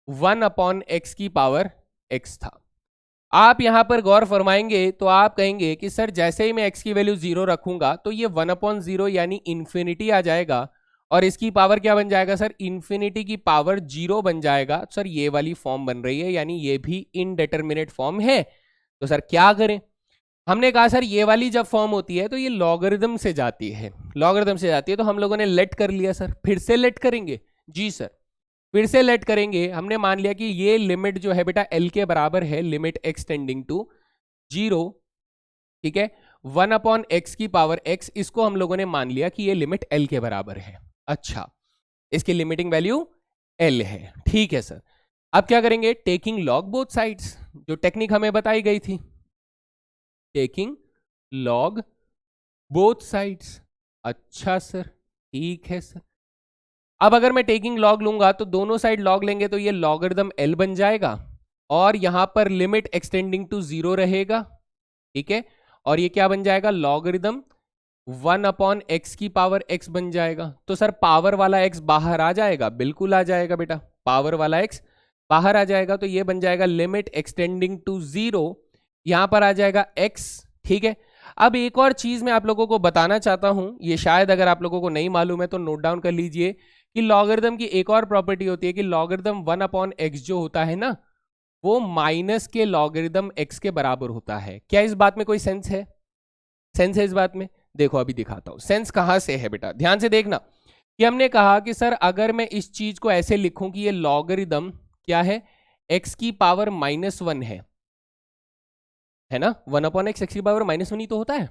1 upon x की पावर x था। आप यहां पर गौर फरमाएंगे तो आप कहेंगे कि सर जैसे ही मैं x की वैल्यू 0 रखूंगा तो ये 1 अपॉन 0 यानी इंफिनिटी आ जाएगा, और इसकी पावर क्या बन जाएगा सर? इंफिनिटी की पावर 0 बन जाएगा। सर ये वाली फॉर्म बन रही है, यानी ये भी इनडिटरमिनेट फॉर्म है। तो सर क्या करें? हमने कहा सर ये वाली जब फॉर्म होती है तो ये लॉगरिदम से जाती है, लॉगरिदम से जाती है, तो हम लोगों ने लेट कर लिया सर। फिर से लेट करेंगे? जी सर, फिर से लेट करेंगे। हमने मान लिया कि ये लिमिट जो है बेटा एल के बराबर है, लिमिट एक्सटेंडिंग टू 0, ठीक है, 1 अपॉन एक्स की पावर x, इसको हम लोगों ने मान लिया कि ये लिमिट एल के बराबर है। अच्छा, इसकी लिमिटिंग वैल्यू एल है, ठीक है सर। अब क्या करेंगे? टेकिंग लॉग बोथ साइड्स, जो टेक्निक हमें बताई गई थी, टेकिंग लॉग बोथ साइड्स। अच्छा सर, ठीक है सर। अब अगर मैं टेकिंग लॉग लूंगा तो दोनों साइड लॉग लेंगे तो ये लॉगरिदम एल बन जाएगा, और यहां पर लिमिट एक्सटेंडिंग टू 0 रहेगा, ठीक है, और ये क्या बन जाएगा? लॉगरिदम 1 अपॉन एक्स की पावर x बन जाएगा। तो सर पावर वाला x बाहर आ जाएगा, बिल्कुल आ जाएगा बेटा, पावर वाला x बाहर आ जाएगा, तो ये बन जाएगा लिमिट एक्सटेंडिंग टू 0, यहां पर आ जाएगा x, ठीक है। अब एक और चीज मैं आप लोगों को बताना चाहता हूं, ये शायद अगर आप लोगों को नहीं मालूम है तो नोट डाउन कर लीजिए कि लॉगरिदम की एक और प्रॉपर्टी होती है कि लॉगरिदम 1 अपॉन एक्स जो होता है ना, वो माइनस के लॉगरिदम x के बराबर होता है। क्या इस बात में कोई सेंस है? सेंस है इस बात में? देखो अभी दिखाता हूं सेंस कहां से है बेटा, ध्यान से देखना। कि हमने कहा कि सर अगर मैं इस चीज को ऐसे लिखूं कि ये लॉगरिदम क्या है? x की पावर -1 है ना? 1 अपॉन एक्स की पावर -1 ही तो होता है।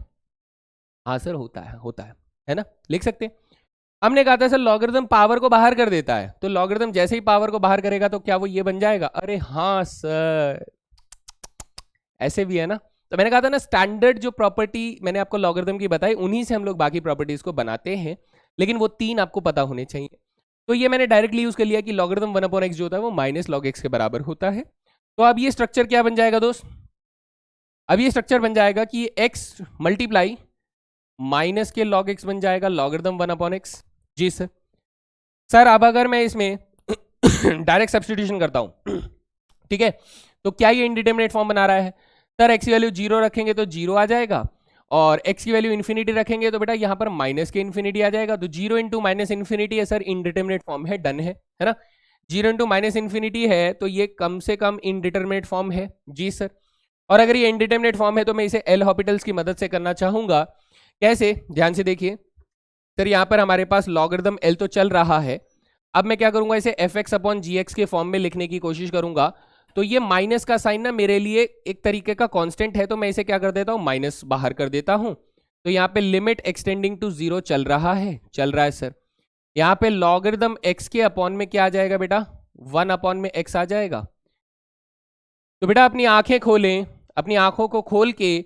हाँ सर होता है ना, लिख सकते हैं। हमने कहा था सर लॉगरिथम पावर को बाहर कर देता है, तो लॉगरिथम जैसे ही पावर को बाहर करेगा तो क्या वो ये बन जाएगा? अरे हाँ सर, ऐसे भी है ना। तो मैंने कहा था ना स्टैंडर्ड जो प्रॉपर्टी मैंने आपको लॉगरिथम की बताई उन्हीं से हम लोग बाकी प्रॉपर्टीज को बनाते हैं, लेकिन वो 3 आपको पता होने चाहिए। तो ये मैंने डायरेक्टली यूज कर लिया कि लॉगरिथम 1/x जो होता है वो माइनस लॉग एक्स के बराबर होता है। तो अब ये स्ट्रक्चर क्या बन जाएगा दोस्त? अब ये स्ट्रक्चर बन जाएगा कि x मल्टीप्लाई माइनस के लॉग एक्स बन जाएगा लॉगरिथम 1/x। जी सर अब अगर मैं इसमें डायरेक्ट सब्स्टिट्यूशन करता हूं, ठीक है, तो क्या ये इनडिटरमिनेट फॉर्म बना रहा है? सर x की वैल्यू 0 रखेंगे तो 0 आ जाएगा, और x की वैल्यू इन्फिनिटी रखेंगे तो बेटा यहां पर माइनस के इन्फिनिटी आ जाएगा। तो 0 इंटू माइनस इन्फिनिटी है सर, इनडिटरमिनेट फॉर्म है, डन है ना। 0 इंटू माइनस इन्फिनिटी है तो ये कम से कम इनडिटरमिनेट फॉर्म है। जी सर, और अगर ये इनडिटरमिनेट फॉर्म है तो मैं इसे एल हॉपिटल्स की मदद से करना चाहूंगा। कैसे? ध्यान से देखिए सर, यहां पर हमारे पास लॉगरिथम एल तो चल रहा है। अब मैं क्या करूंगा, इसे एफ एक्स अपॉन जी एक्स के फॉर्म में लिखने की कोशिश करूंगा। तो ये माइनस का साइन ना मेरे लिए एक तरीके का कांस्टेंट है, तो मैं इसे क्या कर देता हूं, माइनस बाहर कर देता हूं। तो यहाँ पे लिमिट एक्सटेंडिंग टू 0 चल रहा है सर। यहाँ पे लॉगरिथम एक्स के अपॉन में क्या आ जाएगा बेटा, 1 अपॉन में एक्स आ जाएगा। तो बेटा अपनी आंखें खोलें, अपनी आंखों को खोल के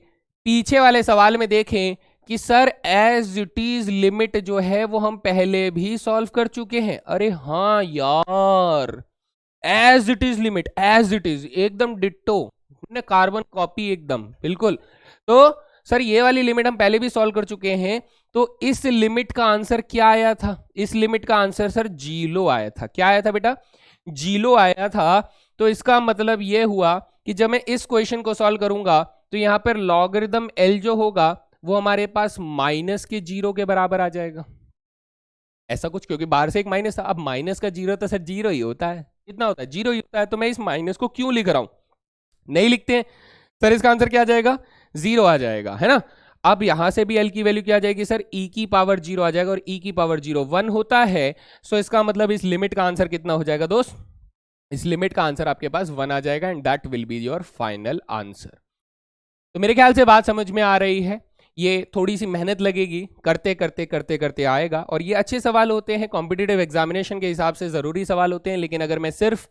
पीछे वाले सवाल में देखें कि sir as it is limit जो है वो हम पहले भी सॉल्व कर चुके हैं। अरे हाँ यार, as it is limit, as it is एकदम डिट्टो, कार्बन कॉपी एकदम बिल्कुल। तो सर ये वाली लिमिट हम पहले भी सॉल्व कर चुके हैं। तो इस लिमिट का आंसर क्या आया था? इस लिमिट का आंसर सर जीरो आया था। क्या आया था बेटा? जीरो आया था। तो इसका मतलब ये हुआ कि जब मैं इस क्वेश्चन को सॉल्व करूंगा तो यहां पर लॉगरिथम एल जो होगा वो हमारे पास माइनस के 0 के बराबर आ जाएगा। ऐसा कुछ, क्योंकि बाहर से एक माइनस था, अब माइनस का 0 तो सर 0 ही होता है। कितना होता है? 0 ही होता है। तो मैं इस माइनस को क्यों लिख रहा हूं? नहीं लिखते हैं सर, इसका आंसर क्या आ जाएगा? 0 आ जाएगा, है ना। अब यहां से भी एल की वैल्यू क्या आ जाएगी सर? e की पावर 0 आ जाएगा, और e की पावर 0 1 होता है। सो इसका मतलब इस लिमिट का आंसर कितना हो जाएगा दोस्त? इस लिमिट का आंसर आपके पास 1 आ जाएगा, and that will be your final answer. तो मेरे ख्याल से बात समझ में आ रही है। ये थोड़ी सी मेहनत लगेगी, करते करते करते करते आएगा, और ये अच्छे सवाल होते हैं, कॉम्पिटिटिव एग्जामिनेशन के हिसाब से जरूरी सवाल होते हैं। लेकिन अगर मैं सिर्फ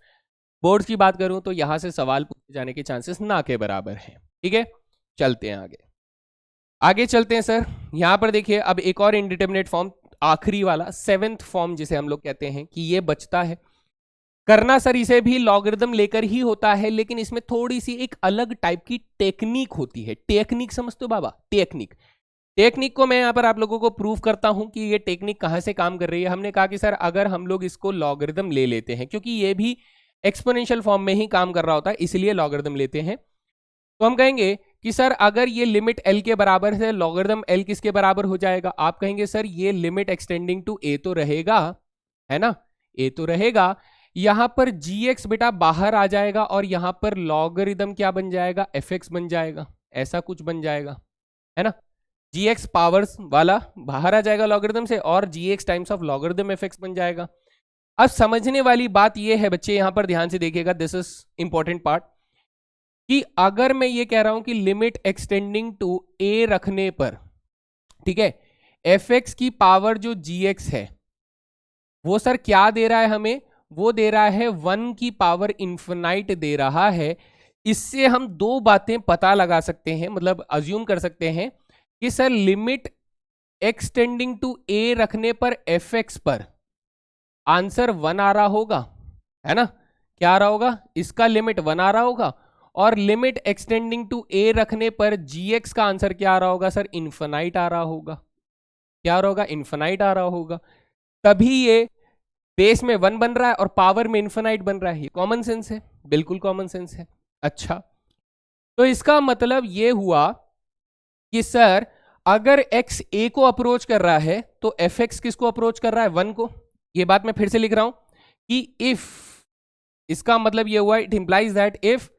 बोर्ड की बात करूं तो यहां से सवाल पूछे जाने के चांसेस ना के बराबर हैं। ठीक है, चलते हैं आगे चलते हैं सर। यहां पर देखिए अब एक और इनडिटरमिनेट फॉर्म, आखिरी वाला 7th फॉर्म जिसे हम लोग कहते हैं कि ये बचता है। करना सर इसे भी लॉगरिथम लेकर ही होता है, लेकिन इसमें थोड़ी सी एक अलग टाइप की टेक्निक होती है। टेक्निक समझते हो बाबा? टेक्निक को मैं यहां पर आप लोगों को प्रूव करता हूं कि ये टेक्निक कहां से काम कर रही है। हमने कहा कि सर अगर हम लोग इसको लॉगरिथम ले लेते हैं, क्योंकि ये भी एक्सपोनेंशियल फॉर्म में ही काम कर रहा होता है, इसलिए लॉगरिथम लेते हैं। तो हम कहेंगे कि सर अगर ये लिमिट एल के बराबर है, लॉगरिथम एल किसके बराबर हो जाएगा? आप कहेंगे सर ये लिमिट एक्सटेंडिंग टू ए तो रहेगा, है ना, ए तो रहेगा। यहां पर gx बेटा बाहर आ जाएगा, और यहां पर लॉगरिथम क्या बन जाएगा? fx बन जाएगा, ऐसा कुछ बन जाएगा, है ना। gx पावर्स वाला बाहर आ जाएगा लॉगरिथम से, और gx times of logarithm fx बन जाएगा। अब समझने वाली बात यह है बच्चे, यहां पर ध्यान से देखिएगा, दिस इज इंपॉर्टेंट पार्ट, कि अगर मैं ये कह रहा हूं कि लिमिट एक्सटेंडिंग टू a रखने पर, ठीक है, fx की पावर जो gx है वो सर क्या दे रहा है हमें? वो दे रहा है 1 की पावर इंफिनाइट दे रहा है। इससे हम दो बातें पता लगा सकते हैं, मतलब अज्यूम कर सकते हैं कि सर लिमिट एक्सटेंडिंग टू ए रखने पर एफ एक्स पर आंसर 1 आ रहा होगा, है ना। क्या आ रहा होगा? इसका लिमिट 1 आ रहा होगा, और लिमिट एक्सटेंडिंग टू ए रखने पर जी एक्स का आंसर क्या आ रहा होगा सर? इन्फिनाइट आ रहा होगा। क्या आ रहा होगा? इन्फिनाइट आ रहा होगा। तभी ये बेस में 1 बन रहा है और पावर में इन्फिनाइट बन रहा है। ये कॉमन सेंस है, बिल्कुल कॉमन सेंस है। अच्छा, तो इसका मतलब ये हुआ कि सर अगर x a को अप्रोच कर रहा है तो fx किसको अप्रोच कर रहा है? 1 को। ये बात मैं फिर से लिख रहा हूं कि इफ, इसका मतलब ये हुआ, it implies that if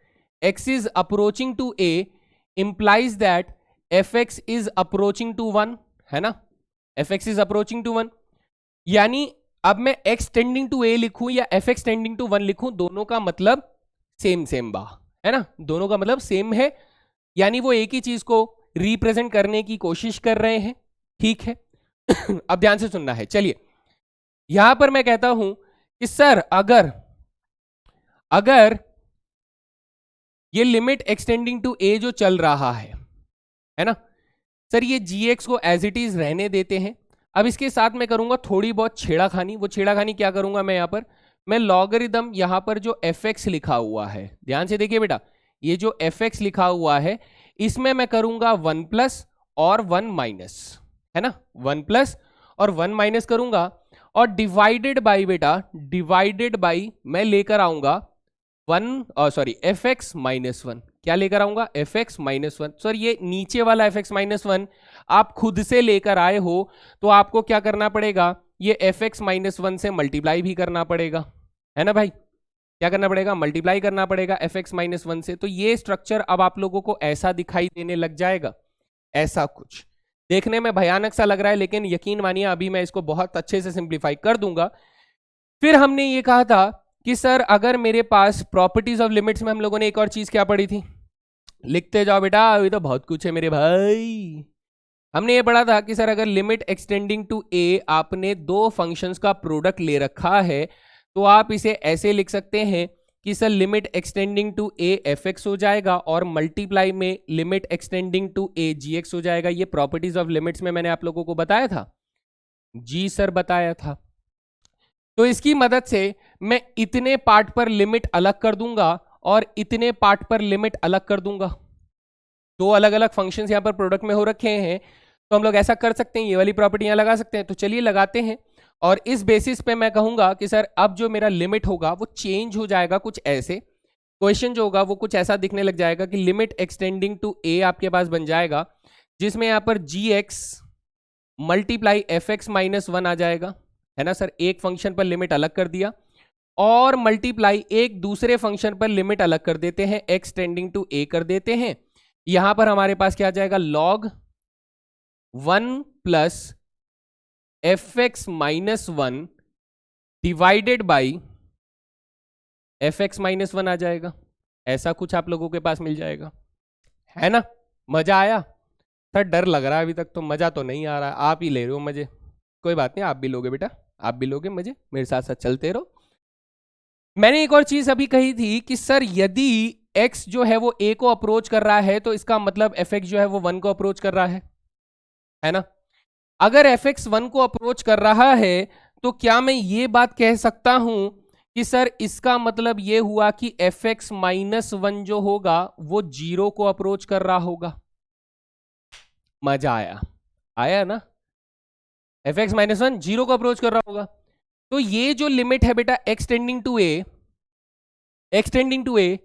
x is approaching to a implies that fx is approaching to 1, है ना। fx इज अप्रोचिंग टू 1, यानी अब मैं x टेंडिंग टू a लिखूं या fx टेंडिंग टू 1 लिखूं, दोनों का मतलब सेम बा, है ना, दोनों का मतलब सेम है। यानी वो एक ही चीज को रिप्रेजेंट करने की कोशिश कर रहे हैं, ठीक है। अब ध्यान से सुनना है। चलिए यहां पर मैं कहता हूं कि सर अगर ये लिमिट एक्सटेंडिंग टू ए जो चल रहा है ना सर, ये gx को एज इट इज रहने देते हैं। अब इसके साथ मैं करूंगा थोड़ी बहुत छेड़ाखानी। वो छेड़ाखानी क्या करूंगा मैं यहाँ पर, मैं लॉगरिदम यहाँ पर जो fx लिखा हुआ है, ध्यान से देखिए बेटा, ये जो fx लिखा हुआ है इसमें मैं करूंगा 1 प्लस और 1 माइनस, है ना, 1 प्लस और 1 माइनस करूंगा और डिवाइडेड बाई बेटा, डिवाइडेड बाई मैं लेकर आऊंगा 1 सॉरी fx माइनस 1। क्या लेकर आऊंगा, fx माइनस 1। सर ये नीचे वाला fx माइनस 1 आप खुद से लेकर आए हो तो आपको क्या करना पड़ेगा, ये fx माइनस 1 से मल्टीप्लाई भी करना पड़ेगा, है ना भाई, क्या करना पड़ेगा, मल्टीप्लाई करना पड़ेगा fx माइनस 1 से। तो ये स्ट्रक्चर अब आप लोगों को ऐसा दिखाई देने लग जाएगा, ऐसा कुछ देखने में भयानक सा लग रहा है, लेकिन यकीन मानिए अभी मैं इसको बहुत अच्छे से सिंप्लीफाई कर दूंगा। फिर हमने ये कहा था कि सर अगर मेरे पास प्रॉपर्टीज ऑफ लिमिट्स में हम लोगों ने एक और चीज क्या पढ़ी थी, लिखते जाओ बेटा, अभी तो बहुत कुछ है मेरे भाई। हमने ये पढ़ा था कि सर अगर लिमिट एक्सटेंडिंग टू ए आपने दो फंक्शंस का प्रोडक्ट ले रखा है तो आप इसे ऐसे लिख सकते हैं कि sir limit extending to a f x हो जाएगा और मल्टीप्लाई में limit extending to a g x हो जाएगा। ये प्रॉपर्टीज ऑफ लिमिट्स में मैंने आप लोगों को बताया था, जी सर बताया था। तो इसकी मदद से मैं इतने पार्ट पर लिमिट अलग कर दूंगा और इतने पार्ट पर लिमिट अलग कर दूंगा। दो अलग अलग फंक्शंस यहां पर प्रोडक्ट में हो रखे हैं तो हम लोग ऐसा कर सकते हैं, ये वाली प्रॉपर्टी यहां लगा सकते हैं। तो चलिए लगाते हैं और इस बेसिस पे मैं कहूंगा कि सर अब जो मेरा लिमिट होगा वो चेंज हो जाएगा कुछ ऐसे, क्वेश्चन जो होगा वो कुछ ऐसा दिखने लग जाएगा कि लिमिट एक्सटेंडिंग टू ए आपके पास बन जाएगा जिसमें यहां पर G x multiply f x minus 1 आ जाएगा, है ना सर। एक फंक्शन पर लिमिट अलग कर दिया और मल्टीप्लाई एक दूसरे फंक्शन पर लिमिट अलग कर देते हैं, एक्स टेंडिंग टू ए कर देते हैं। यहां पर हमारे पास क्या आ जाएगा, log 1 plus F x minus 1 divided by F x minus 1 आ जाएगा। ऐसा कुछ आप लोगों के पास मिल जाएगा, है ना। मजा आया सर, डर लग रहा है अभी तक तो, मजा तो नहीं आ रहा, आप ही ले रहे हो मजे। कोई बात नहीं, आप भी लोगे बेटा, आप भी लोगे मजे, मेरे साथ साथ चलते रहो। मैंने एक और चीज अभी कही थी कि सर यदि x जो है वो a को अप्रोच कर रहा है तो इसका मतलब fx जो है वो 1 को अप्रोच कर रहा है ना। अगर fx 1 को अप्रोच कर रहा है तो क्या मैं ये बात कह सकता हूं कि सर इसका मतलब ये हुआ कि fx माइनस 1 जो होगा वो 0 को अप्रोच कर रहा होगा। मजा आया ना, fx माइनस 1 0 को अप्रोच कर रहा होगा। तो ये जो लिमिट है बेटा एक्सटेंडिंग टू ए,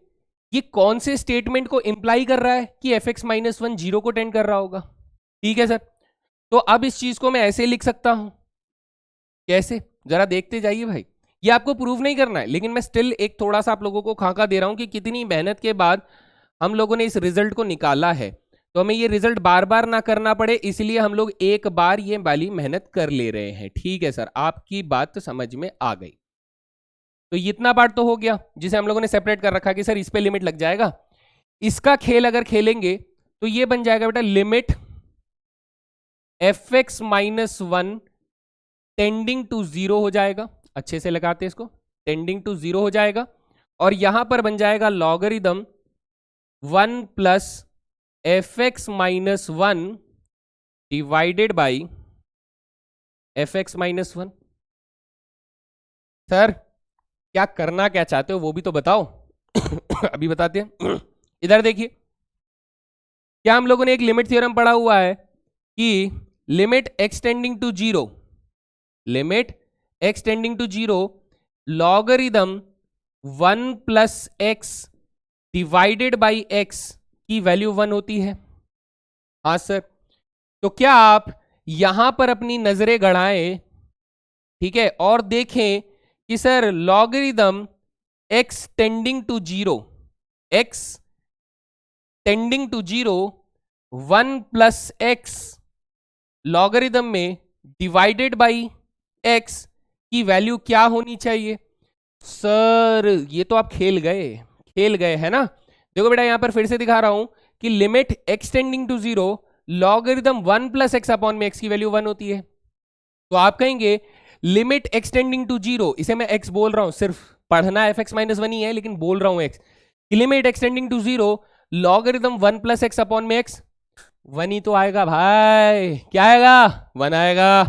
ये कौन से स्टेटमेंट को इंप्लाई कर रहा है कि fx माइनस 1 0 को टेंड कर रहा होगा। ठीक है सर, तो अब इस चीज को मैं ऐसे लिख सकता हूं, कैसे, जरा देखते जाइए भाई। ये आपको प्रूव नहीं करना है लेकिन मैं स्टिल एक थोड़ा सा आप लोगों को खाका दे रहा हूं कि कितनी मेहनत के बाद हम लोगों ने इस रिजल्ट को निकाला है, तो हमें ये रिजल्ट बार बार ना करना पड़े इसलिए हम लोग एक बार ये वाली मेहनत कर ले रहे हैं। ठीक है सर, आपकी बात तो समझ में आ गई। तो इतना पार्ट तो हो गया जिसे हम लोगों ने सेपरेट कर रखा कि सर इस पे लिमिट लग जाएगा। इसका खेल अगर खेलेंगे तो ये बन जाएगा बेटा limit f x minus 1 tending to 0 हो जाएगा, अच्छे से लगाते हैं इसको, टेंडिंग टू 0 हो जाएगा और यहां पर बन जाएगा logarithm 1 plus F x minus 1 divided by F x minus 1। Sir क्या करना क्या चाहते हो वो भी तो बताओ। अभी बताते हैं। इधर देखिए, क्या हम लोगों ने एक लिमिट थ्योरम पढ़ा हुआ है कि limit extending to 0, limit extending to 0 logarithm 1 plus x divided by x की वैल्यू 1 होती है। हाँ सर, तो क्या आप यहां पर अपनी नजरें गड़ाएं, ठीक है, और देखें कि sir logarithm x tending to 0, x tending to 0 1 plus x logarithm में डिवाइडेड बाई x की वैल्यू क्या होनी चाहिए। सर ये तो आप खेल गए है ना। देखो बेटा यहां पर फिर से दिखा रहा हूं कि limit x tending to 0 logarithm 1 plus x upon में एक्स की वैल्यू 1 होती है। तो आप कहेंगे लिमिट एक्सटेंडिंग टू 0, इसे मैं x बोल रहा हूं, सिर्फ पढ़ना एफ एक्स माइनस 1 ही है लेकिन बोल रहा हूं x, limit extending to 0 logarithm 1 plus x upon में एक्स, 1 ही तो आएगा भाई, क्या आएगा 1 आएगा।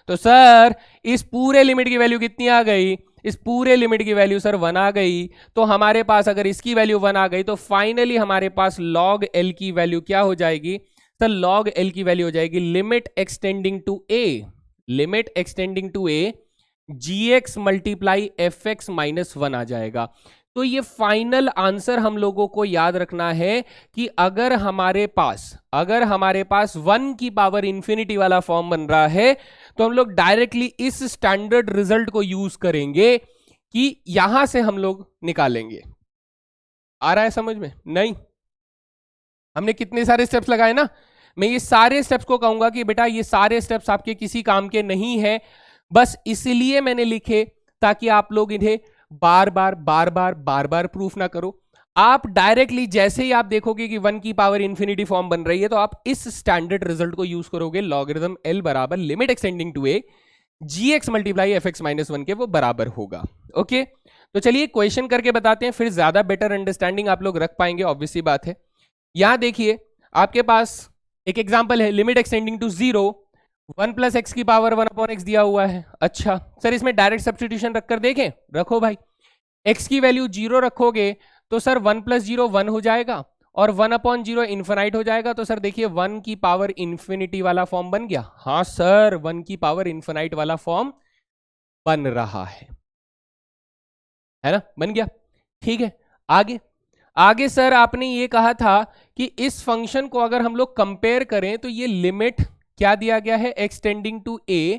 तो सर इस पूरे लिमिट की वैल्यू कितनी आ गई, इस पूरे लिमिट की वैल्यू सर 1 आ गई। तो हमारे पास अगर इसकी वैल्यू 1 आ गई तो फाइनली हमारे पास log L की वैल्यू क्या हो जाएगी सर, log L की वैल्यू हो जाएगी limit extending to a, limit extending to a gx multiply f x minus 1 आ जाएगा। तो ये फाइनल आंसर हम लोगों को याद रखना है कि अगर हमारे पास 1 की पावर इंफिनिटी वाला फॉर्म बन रहा है तो हम लोग डायरेक्टली इस स्टैंडर्ड रिजल्ट को यूज करेंगे कि यहां से हम लोग निकालेंगे। आ रहा है समझ में? नहीं, हमने कितने सारे स्टेप्स लगाए ना, मैं ये सारे स्टेप्स को कहूंगा कि बेटा ये सारे स्टेप्स आपके किसी काम के नहीं है, बस इसलिए मैंने लिखे ताकि आप लोग इन्हें बार बार प्रूफ ना करो। आप डायरेक्टली जैसे ही आप देखोगे कि 1 की पावर इंफिनिटी फॉर्म बन रही है तो आप इस स्टैंडर्ड रिजल्ट को यूज करोगे, लॉगरिदम L बराबर limit extending to a gx multiply f x minus 1 के वो बराबर होगा। ओके, तो चलिए क्वेश्चन करके बताते हैं, फिर ज्यादा बेटर अंडरस्टैंडिंग आप लोग रख पाएंगे, ऑब्वियस सी बात है। यहां देखिए आपके पास एक एग्जाम्पल है, limit extending to 0 1 plus x की पावर 1 अपॉन एक्स दिया हुआ है। अच्छा सर इसमें डायरेक्ट सब्स्टिट्यूशन रखकर देखें, रखो भाई, x की वैल्यू 0 रखोगे तो सर 1 प्लस 0 1 हो जाएगा और 1 अपॉन 0 इन्फिनाइट हो जाएगा। तो सर देखिए 1 की पावर इंफिनिटी वाला फॉर्म बन गया। हाँ सर 1 की पावर इंफिनाइट वाला फॉर्म बन रहा है ना, बन गया। ठीक है, आगे सर आपने ये कहा था कि इस फंक्शन को अगर हम लोग कंपेयर करें तो ये लिमिट क्या दिया गया है, extending to a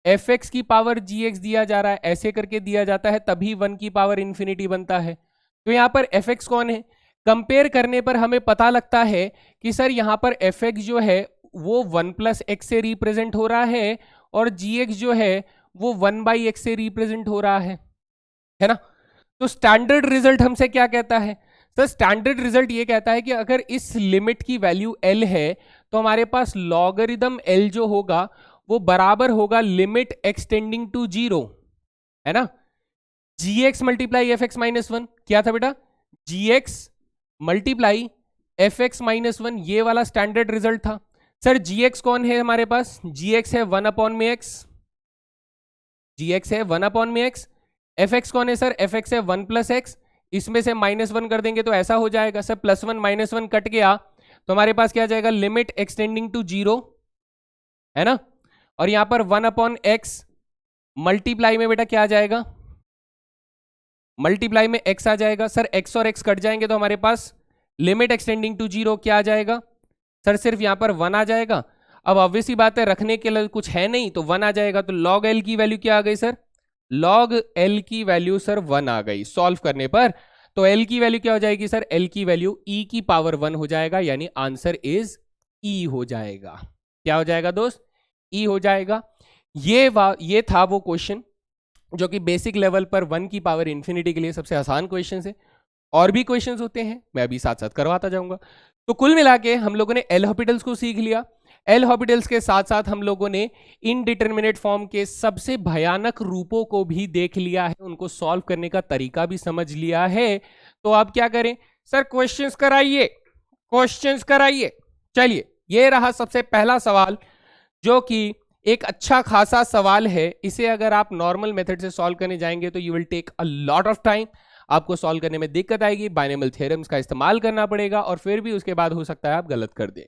f x की पावर जी एक्स दिया जा रहा है, ऐसे करके दिया जाता है तभी 1 की पावर इंफिनिटी बनता है। तो यहां पर एफ एक्स कौन है, कंपेयर करने पर हमें पता लगता है कि सर यहां पर एफ एक्स जो है वो 1 प्लस एक्स से रिप्रेजेंट हो रहा है और जी एक्स जो है वो 1 बाई एक्स से रिप्रेजेंट हो रहा है ना। तो स्टैंडर्ड रिजल्ट हमसे क्या कहता है सर, स्टैंडर्ड रिजल्ट ये कहता है कि अगर इस लिमिट की वैल्यू L है तो हमारे पास लॉगरिदम L जो होगा वो बराबर होगा लिमिट एक्सटेंडिंग टू 0, है ना, gx multiply f x minus 1, क्या था बेटा, gx multiply f x minus 1, ये वाला स्टैंडर्ड रिजल्ट था। सर gx कौन है हमारे पास, gx है 1 अपॉन में x, gx है 1 अपॉन में x, fx कौन है सर, fx है 1 प्लस एक्स, इसमें से -1 कर देंगे तो ऐसा हो जाएगा सर, +1 -1 कट गया तो हमारे पास क्या जाएगा, लिमिट एक्सटेंडिंग टू 0, है ना, और यहां पर 1 अपॉन एक्स मल्टीप्लाई में बेटा क्या आ जाएगा, मल्टीप्लाई में x आ जाएगा। सर x और x कट जाएंगे तो हमारे पास लिमिट एक्सटेंडिंग टू 0 क्या आ जाएगा सर, सिर्फ यहां पर 1 आ जाएगा। अब ऑब्वियस ही बात है रखने के लिए कुछ है नहीं तो 1 आ जाएगा, तो log L की वैल्यू क्या आ गई सर, log L की वैल्यू सर 1 आ गई सॉल्व करने पर। तो L की वैल्यू क्या हो जाएगी सर, L की वैल्यू e की पावर 1 हो जाएगा, यानी आंसर इज e हो जाएगा। क्या हो जाएगा दोस्त, e हो जाएगा। ये था वो क्वेश्चन जो कि बेसिक लेवल पर 1 की पावर इंफिनिटी के लिए सबसे आसान क्वेश्चन है। और भी क्वेश्चंस होते हैं, मैं अभी साथ साथ करवाता जाऊंगा। तो कुल मिला के हम लोगों ने एल हॉपिटल्स को सीख लिया। एल हॉपिटल्स के साथ साथ हम लोगों ने इनडिटरमिनेट फॉर्म के सबसे भयानक रूपों को भी देख लिया है, उनको सॉल्व करने का तरीका भी समझ लिया है। तो अब क्या करें सर, क्वेश्चंस कराइए, क्वेश्चंस कराइए। चलिए ये रहा सबसे पहला सवाल जो कि एक अच्छा खासा सवाल है। इसे अगर आप नॉर्मल मेथड से सॉल्व करने जाएंगे तो you will take a lot of time, आपको सॉल्व करने में दिक्कत आएगी, बाइनोमियल थ्योरम्स का इस्तेमाल करना पड़ेगा और फिर भी उसके बाद हो सकता है आप गलत कर दें।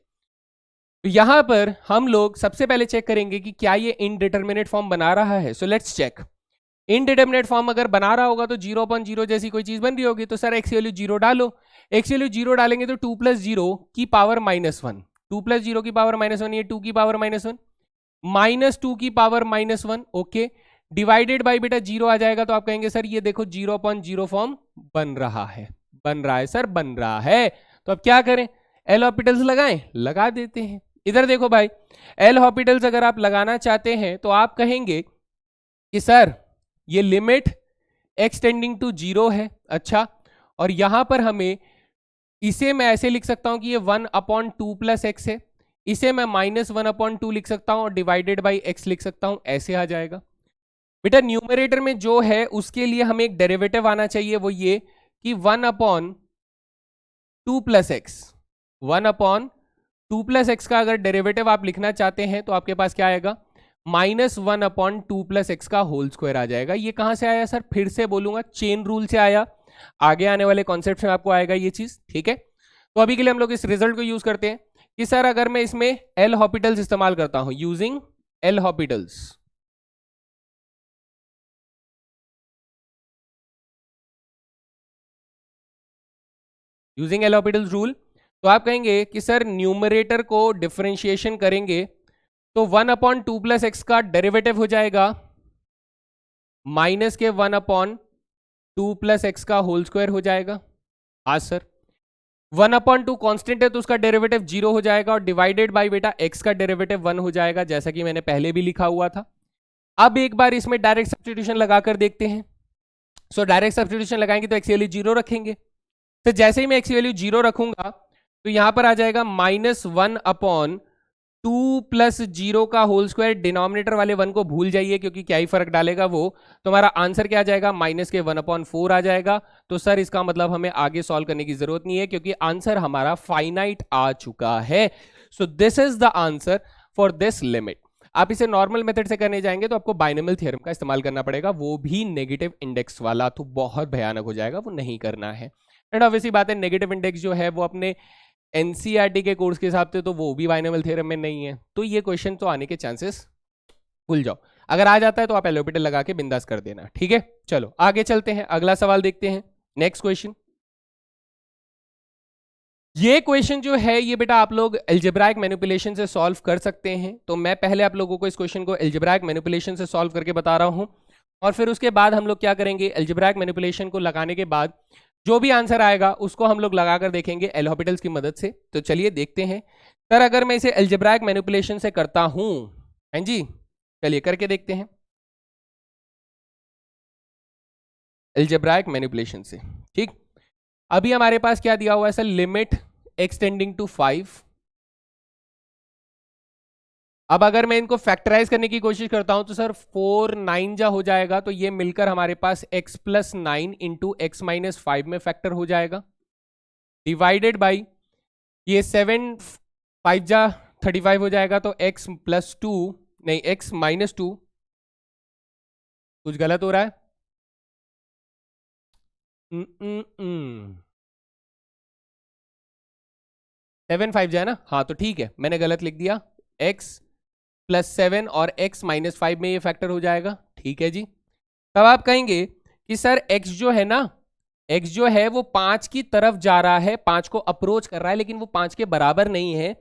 तो यहां पर हम लोग सबसे पहले चेक करेंगे कि क्या ये इनडिटरमिनेट फॉर्म बना रहा है। So let's check. Indeterminate form अगर बना रहा होगा तो 0/0 जैसी कोई चीज बन रही होगी, तो सर एक्स वैल्यू 0 डालो। एक्स वैल्यू 0 डालेंगे तो 2 + 0 की पावर -1, 2 + 0 की पावर -1, ये 2 की पावर -1, -2 की पावर -1, ओके, डिवाइडेड बाई बेटा 0 आ जाएगा। तो आप कहेंगे सर ये देखो 0/0 फॉर्म बन रहा है, बन रहा है सर, बन रहा है। तो अब क्या करें, एल हॉपिटल्स लगाएं, लगा देते हैं। इधर देखो भाई, एल हॉपिटल्स अगर आप लगाना चाहते हैं तो आप कहेंगे कि सर ये लिमिट एक्सटेंडिंग टू 0 है, अच्छा, और यहां पर हमें इसे मैं ऐसे लिख सकता हूं कि ये 1/2 + x है, इसे मैं -1/2 लिख सकता हूं और डिवाइडेड बाई x लिख सकता हूं, ऐसे आ जाएगा। बेटा न्यूमरेटर में जो है उसके लिए हमें एक डेरिवेटिव आना चाहिए, वो ये कि 1/2 + x, 1/2 + x का अगर डेरिवेटिव आप लिखना चाहते हैं तो आपके पास क्या आएगा, -1/2 + x का होल स्क्वायर आ जाएगा। ये कहां से आया सर, फिर से बोलूंगा, चेन रूल से आया। आगे आने वाले कॉन्सेप्ट में आपको आएगा ये चीज, ठीक है। तो अभी के लिए हम लोग इस रिजल्ट को यूज करते हैं कि सर अगर मैं इसमें एल हॉपिटल्स इस्तेमाल करता हूं, using L Hopital's, using L Hopital's rule, तो आप कहेंगे कि सर न्यूमरेटर को डिफरेंशिएशन करेंगे तो 1/2 + x का डेरिवेटिव हो जाएगा माइनस के 1/2 + x का होल स्क्वायर हो जाएगा। हाँ सर, 1/2 कांस्टेंट है तो उसका डेरिवेटिव 0 हो जाएगा और डिवाइडेड बाय बेटा x का डेरिवेटिव 1 हो जाएगा, जैसा कि मैंने पहले भी लिखा हुआ था। अब एक बार इसमें डायरेक्ट सब्स्टिट्यूशन लगाकर देखते हैं। सो डायरेक्ट सब्स्टिट्यूशन लगाएंगे तो x वैल्यू 0 रखेंगे, तो जैसे ही मैं x वैल्यू 0 रखूंगा तो यहां पर आ जाएगा -1/2 + 0 का होल स्क्वायर, डिनोमिनेटर वाले 1 को भूल जाइए क्योंकि क्या ही फर्क डालेगा वो। तो हमारा आंसर क्या आ जाएगा, -1/4 आ जाएगा। तो सर इसका मतलब हमें आगे सॉल्व करने की जरूरत नहीं है क्योंकि आंसर हमारा फाइनाइट आ चुका है। So this is the answer for this limit. आप इसे नॉर्मल मेथड से करने जाएंगे तो आपको बाइनोमियल थ्योरम का इस्तेमाल करना पड़ेगा, वो भी नेगेटिव इंडेक्स वाला, तो बहुत भयानक हो जाएगा, वो नहीं करना है। एंड ऑब्वियसली बात है, नेगेटिव इंडेक्स जो है वो अपने एनसीईआरटी के कोर्स के हिसाब से तो वो भी बाइनोमियल थ्योरम में नहीं है, तो ये क्वेश्चन तो आने के चांसेस भूल जाओ। अगर आ जाता है तो आप एल हॉपिटल लगा के बिंदास कर देना, ठीक है। चलो आगे चलते हैं, अगला सवाल देखते हैं, नेक्स्ट क्वेश्चन। ये क्वेश्चन जो है ये बेटा आप लोग एल्जेब्राइक मैनिपुलेशन से सॉल्व कर सकते हैं। तो मैं पहले आप लोगों को इस क्वेश्चन को एल्जेब्राइक मैनिपुलेशन से सॉल्व करके बता रहा हूं और फिर उसके बाद हम लोग क्या करेंगे, एल्जेब्राइक मैनिपुलेशन को लगाने के बाद जो भी आंसर आएगा उसको हम लोग लगाकर देखेंगे एल हॉपिटल्स की मदद से। तो चलिए देखते हैं। सर अगर मैं इसे एल्जेब्राइक मैनिपुलेशन से करता हूं, हाँ जी, चलिए करके देखते हैं एल्जेब्राइक मैनिपुलेशन से, ठीक। अभी हमारे पास क्या दिया हुआ है सर, लिमिट एक्सटेंडिंग टू 5। अब अगर मैं इनको फैक्टराइज करने की कोशिश करता हूं तो सर 4 9 जा हो जाएगा, तो ये मिलकर हमारे पास x + 9 इंटू x - 5 में फैक्टर हो जाएगा, डिवाइडेड बाई ये 7 5 जा 35 हो जाएगा, तो x + 2 नहीं x - 2, कुछ गलत हो रहा है। 7 5 जाए ना, हाँ तो ठीक है, मैंने गलत लिख दिया, x + 7 और x - 5 में ये फैक्टर हो जाएगा, ठीक है जी। तब आप कहेंगे कि सर x जो है ना, x जो है वो 5 की तरफ जा रहा है, 5 को अप्रोच कर रहा है, लेकिन वो 5 के बराबर नहीं है।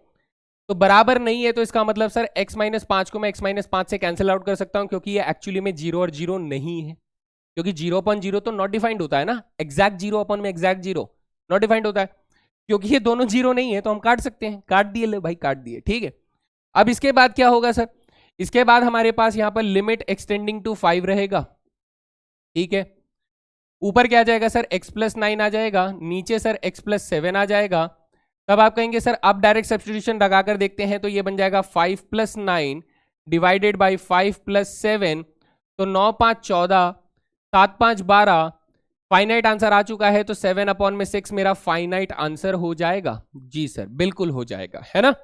तो बराबर नहीं है तो इसका मतलब सर x - 5 को मैं x - 5 से कैंसिल आउट कर सकता हूं क्योंकि ये एक्चुअली में 0 और 0 नहीं है, क्योंकि 0/0 तो नॉट डिफाइंड होता है ना, एग्जैक्ट 0 में एग्जैक्ट 0 नॉट डिफाइंड होता है, क्योंकि ये दोनों 0 नहीं है तो हम काट सकते हैं, काट दिए, ले भाई काट दिए, ठीक है। अब इसके बाद क्या होगा सर, इसके बाद हमारे पास यहां पर लिमिट एक्सटेंडिंग टू 5 रहेगा, ठीक है। ऊपर क्या आ जाएगा सर, x + 9 आ जाएगा, नीचे सर x + 7 आ जाएगा। तब आप कहेंगे सर अब डायरेक्ट सब्स्टिट्यूशन लगाकर देखते हैं, तो ये बन जाएगा 5 + 9 डिवाइडेड बाई 5 + 7, तो 9 5 14, 7 5 12, फाइनाइट आंसर आ चुका है, तो 7/6 मेरा फाइनाइट आंसर हो जाएगा। जी सर बिल्कुल हो जाएगा, है ना।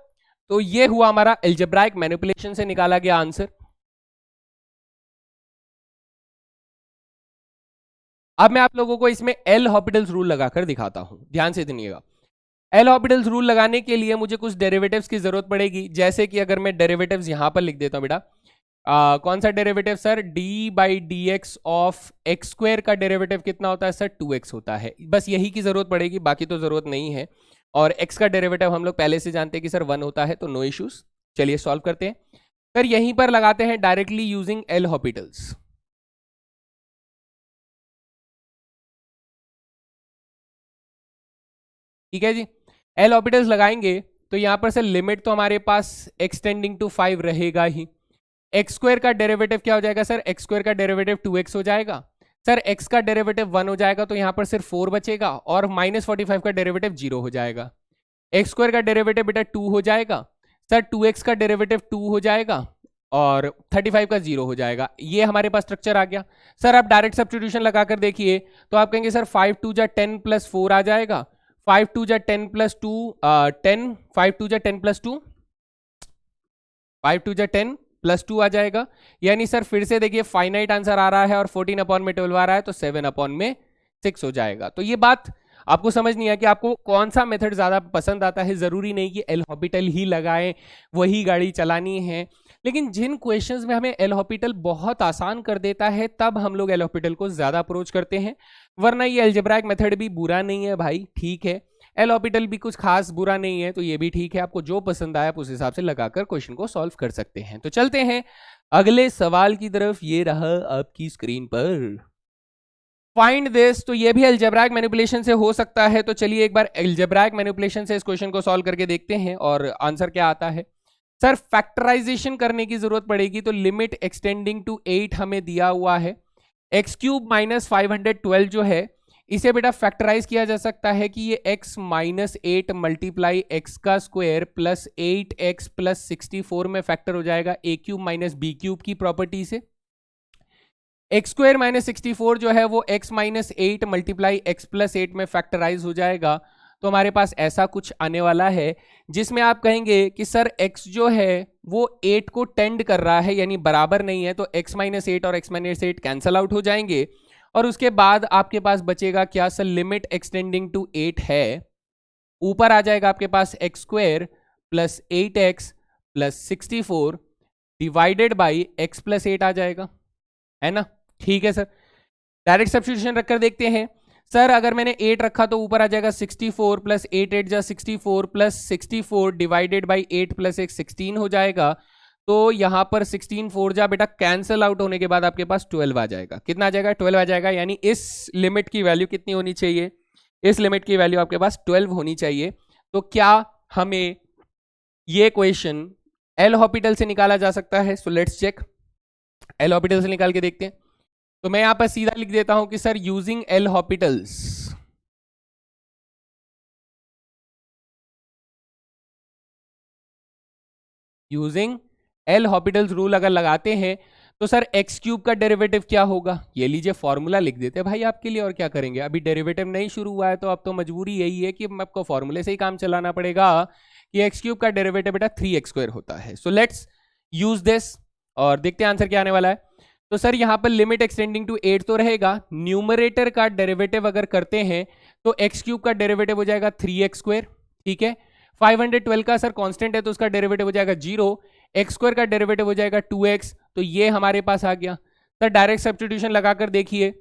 तो ये हुआ हमारा एल्जेब्राइक मैनिपुलेशन से निकाला गया आंसर। अब मैं आप लोगों को इसमें एल हॉपिटल्स रूल लगाकर दिखाता हूं, ध्यान से सुनिएगा। एल हॉपिटल्स रूल लगाने के लिए मुझे कुछ डेरिवेटिव्स की जरूरत पड़ेगी, जैसे कि अगर मैं डेरिवेटिव्स यहां पर लिख देता हूं बेटा, कौन सा derivative sir, d/dx of x² का डेरिवेटिव कितना होता है सर, 2x होता है, बस यही की जरूरत पड़ेगी, बाकी तो जरूरत नहीं है। और x का डेरिवेटिव हम लोग पहले से जानते हैं कि सर 1 होता है, तो नो इश्यूज। चलिए सॉल्व करते हैं सर, यहीं पर लगाते हैं डायरेक्टली यूजिंग एल हॉपिटल्स। ठीक है जी, एल ऑर्बिटल्स लगाएंगे तो यहां पर से लिमिट तो हमारे पास एक्सटेंडिंग टू 5 रहेगा ही। x² का डेरिवेटिव क्या हो जाएगा सर, x² का डेरिवेटिव 2x हो जाएगा। सर x का डेरिवेटिव 1 हो जाएगा तो यहां पर सिर्फ 4 बचेगा और -45 का डेरिवेटिव 0 हो जाएगा। x² का डेरिवेटिव बेटा 2 हो जाएगा। सर 2x का डेरिवेटिव 2 हो जाएगा और 35 का 0 हो जाएगा। ये हमारे पास स्ट्रक्चर आ गया। सर आप डायरेक्ट सब्स्टिट्यूशन लगाकर देखिए तो आप कहेंगे सर 5 2 जा 10 प्लस 4 आ जाएगा, 5 2 जा 10 प्लस 2 10, 5 2 जा 10 प्लस 2, 5 2 जा 10 प्लस 2 आ जाएगा। यानी सर फिर से देखिए फाइनाइट आंसर आ रहा है और 14 अपॉन में 12 आ रहा है तो 7 अपॉन में 6 हो जाएगा। तो ये बात आपको समझ नहीं है कि आपको कौन सा मेथड ज्यादा पसंद आता है। जरूरी नहीं कि एल हॉपिटल ही लगाएं, वही गाड़ी चलानी है, लेकिन जिन क्वेश्चंस में हमें एल हॉपिटल बहुत आसान कर देता है तब हम लोग एल हॉपिटल को ज्यादा अप्रोच करते हैं। वरना ये अलजेब्राइक मेथड भी बुरा नहीं है भाई, ठीक है, एल हॉपिटल भी कुछ खास बुरा नहीं है, तो ये भी ठीक है। आपको जो पसंद आया आप उस हिसाब से लगाकर क्वेश्चन को सॉल्व कर सकते हैं। तो चलते हैं अगले सवाल की तरफ। ये रहा आपकी स्क्रीन पर, फाइंड दिस। तो ये भी अलजेब्राइक मैनिपुलेशन से हो सकता है। तो चलिए एक बार अलजेब्राइक मैनिपुलेशन से इस क्वेश्चन को सॉल्व करके देखते हैं और आंसर क्या आता है। सर फैक्टराइजेशन करने की जरूरत पड़ेगी, तो लिमिट एक्सटेंडिंग टू 8 हमें दिया हुआ है। एक्स क्यूब माइनस 512 जो है इसे बेटा फैक्टराइज किया जा सकता है कि ये x माइनस 8 मल्टीप्लाई एक्स का स्क्वायर प्लस 8x प्लस 64 में फैक्टर हो जाएगा ए क्यूब माइनस बी क्यूब की प्रॉपर्टी से। एक्स स्क्वायर माइनस 64 जो है वो x minus 8 multiply x plus 8 में फैक्टराइज हो जाएगा। तो हमारे पास ऐसा कुछ आने वाला है जिसमें आप कहेंगे कि सर x जो है वो 8 को टेंड कर रहा है, यानी बराबर नहीं है, तो x माइनस 8 और x माइनस 8 कैंसल आउट हो जाएंगे और उसके बाद आपके पास बचेगा क्या सर, लिमिट एक्सटेंडिंग टू 8 है, ऊपर आ जाएगा आपके पास x square plus 8x plus 64 divided by x plus 8 आ जाएगा, है ना। ठीक है सर, डायरेक्ट सब्स्टिट्यूशन रखकर देखते हैं। सर अगर मैंने 8 रखा तो ऊपर आ जाएगा 64 प्लस 8 8 जा 64 प्लस 64 डिवाइडेड बाई 8 प्लस 1 16 हो जाएगा। तो यहां पर 16 4 जा बेटा कैंसल आउट होने के बाद आपके पास 12 आ जाएगा। कितना आ जाएगा, 12 आ जाएगा। यानी इस लिमिट की वैल्यू कितनी होनी चाहिए, इस लिमिट की वैल्यू आपके पास 12 होनी चाहिए। तो क्या हमें ये क्वेश्चन एल हॉपिटल से निकाला जा सकता है? So let's check, L'Hopital से निकाल के देखते हैं। तो मैं यहां पर सीधा लिख देता हूं कि sir using L Hopital's, using L Hopital's rule अगर लगाते हैं तो सर एक्स क्यूब का डेरिवेटिव क्या होगा, ये लीजिए फॉर्मूला लिख देते हैं भाई आपके लिए, और क्या करेंगे, अभी डेरिवेटिव नहीं शुरू हुआ है तो अब तो मजबूरी यही है कि आपको फॉर्मूले से ही काम चलाना पड़ेगा कि एक्स क्यूब का डेरिवेटिव बेटा 3x स्क्वायर होता है। सो लेट्स यूज दिस और देखते हैं आंसर क्या आने वाला है। तो सर यहां पर लिमिट एक्सटेंडिंग टू 8 तो रहेगा, न्यूमरेटर का डेरिवेटिव अगर करते हैं तो एक्स क्यूब का डेरिवेटिव हो जाएगा 3x स्क्वायर, ठीक है। 512 का सर कांस्टेंट है तो उसका डेरिवेटिव हो जाएगा 0, एक्स स्क्वायर का डेरिवेटिव हो जाएगा 2x, तो ये हमारे पास आ गया। सर डायरेक्ट सब्स्टिट्यूशन लगाकर देखिए,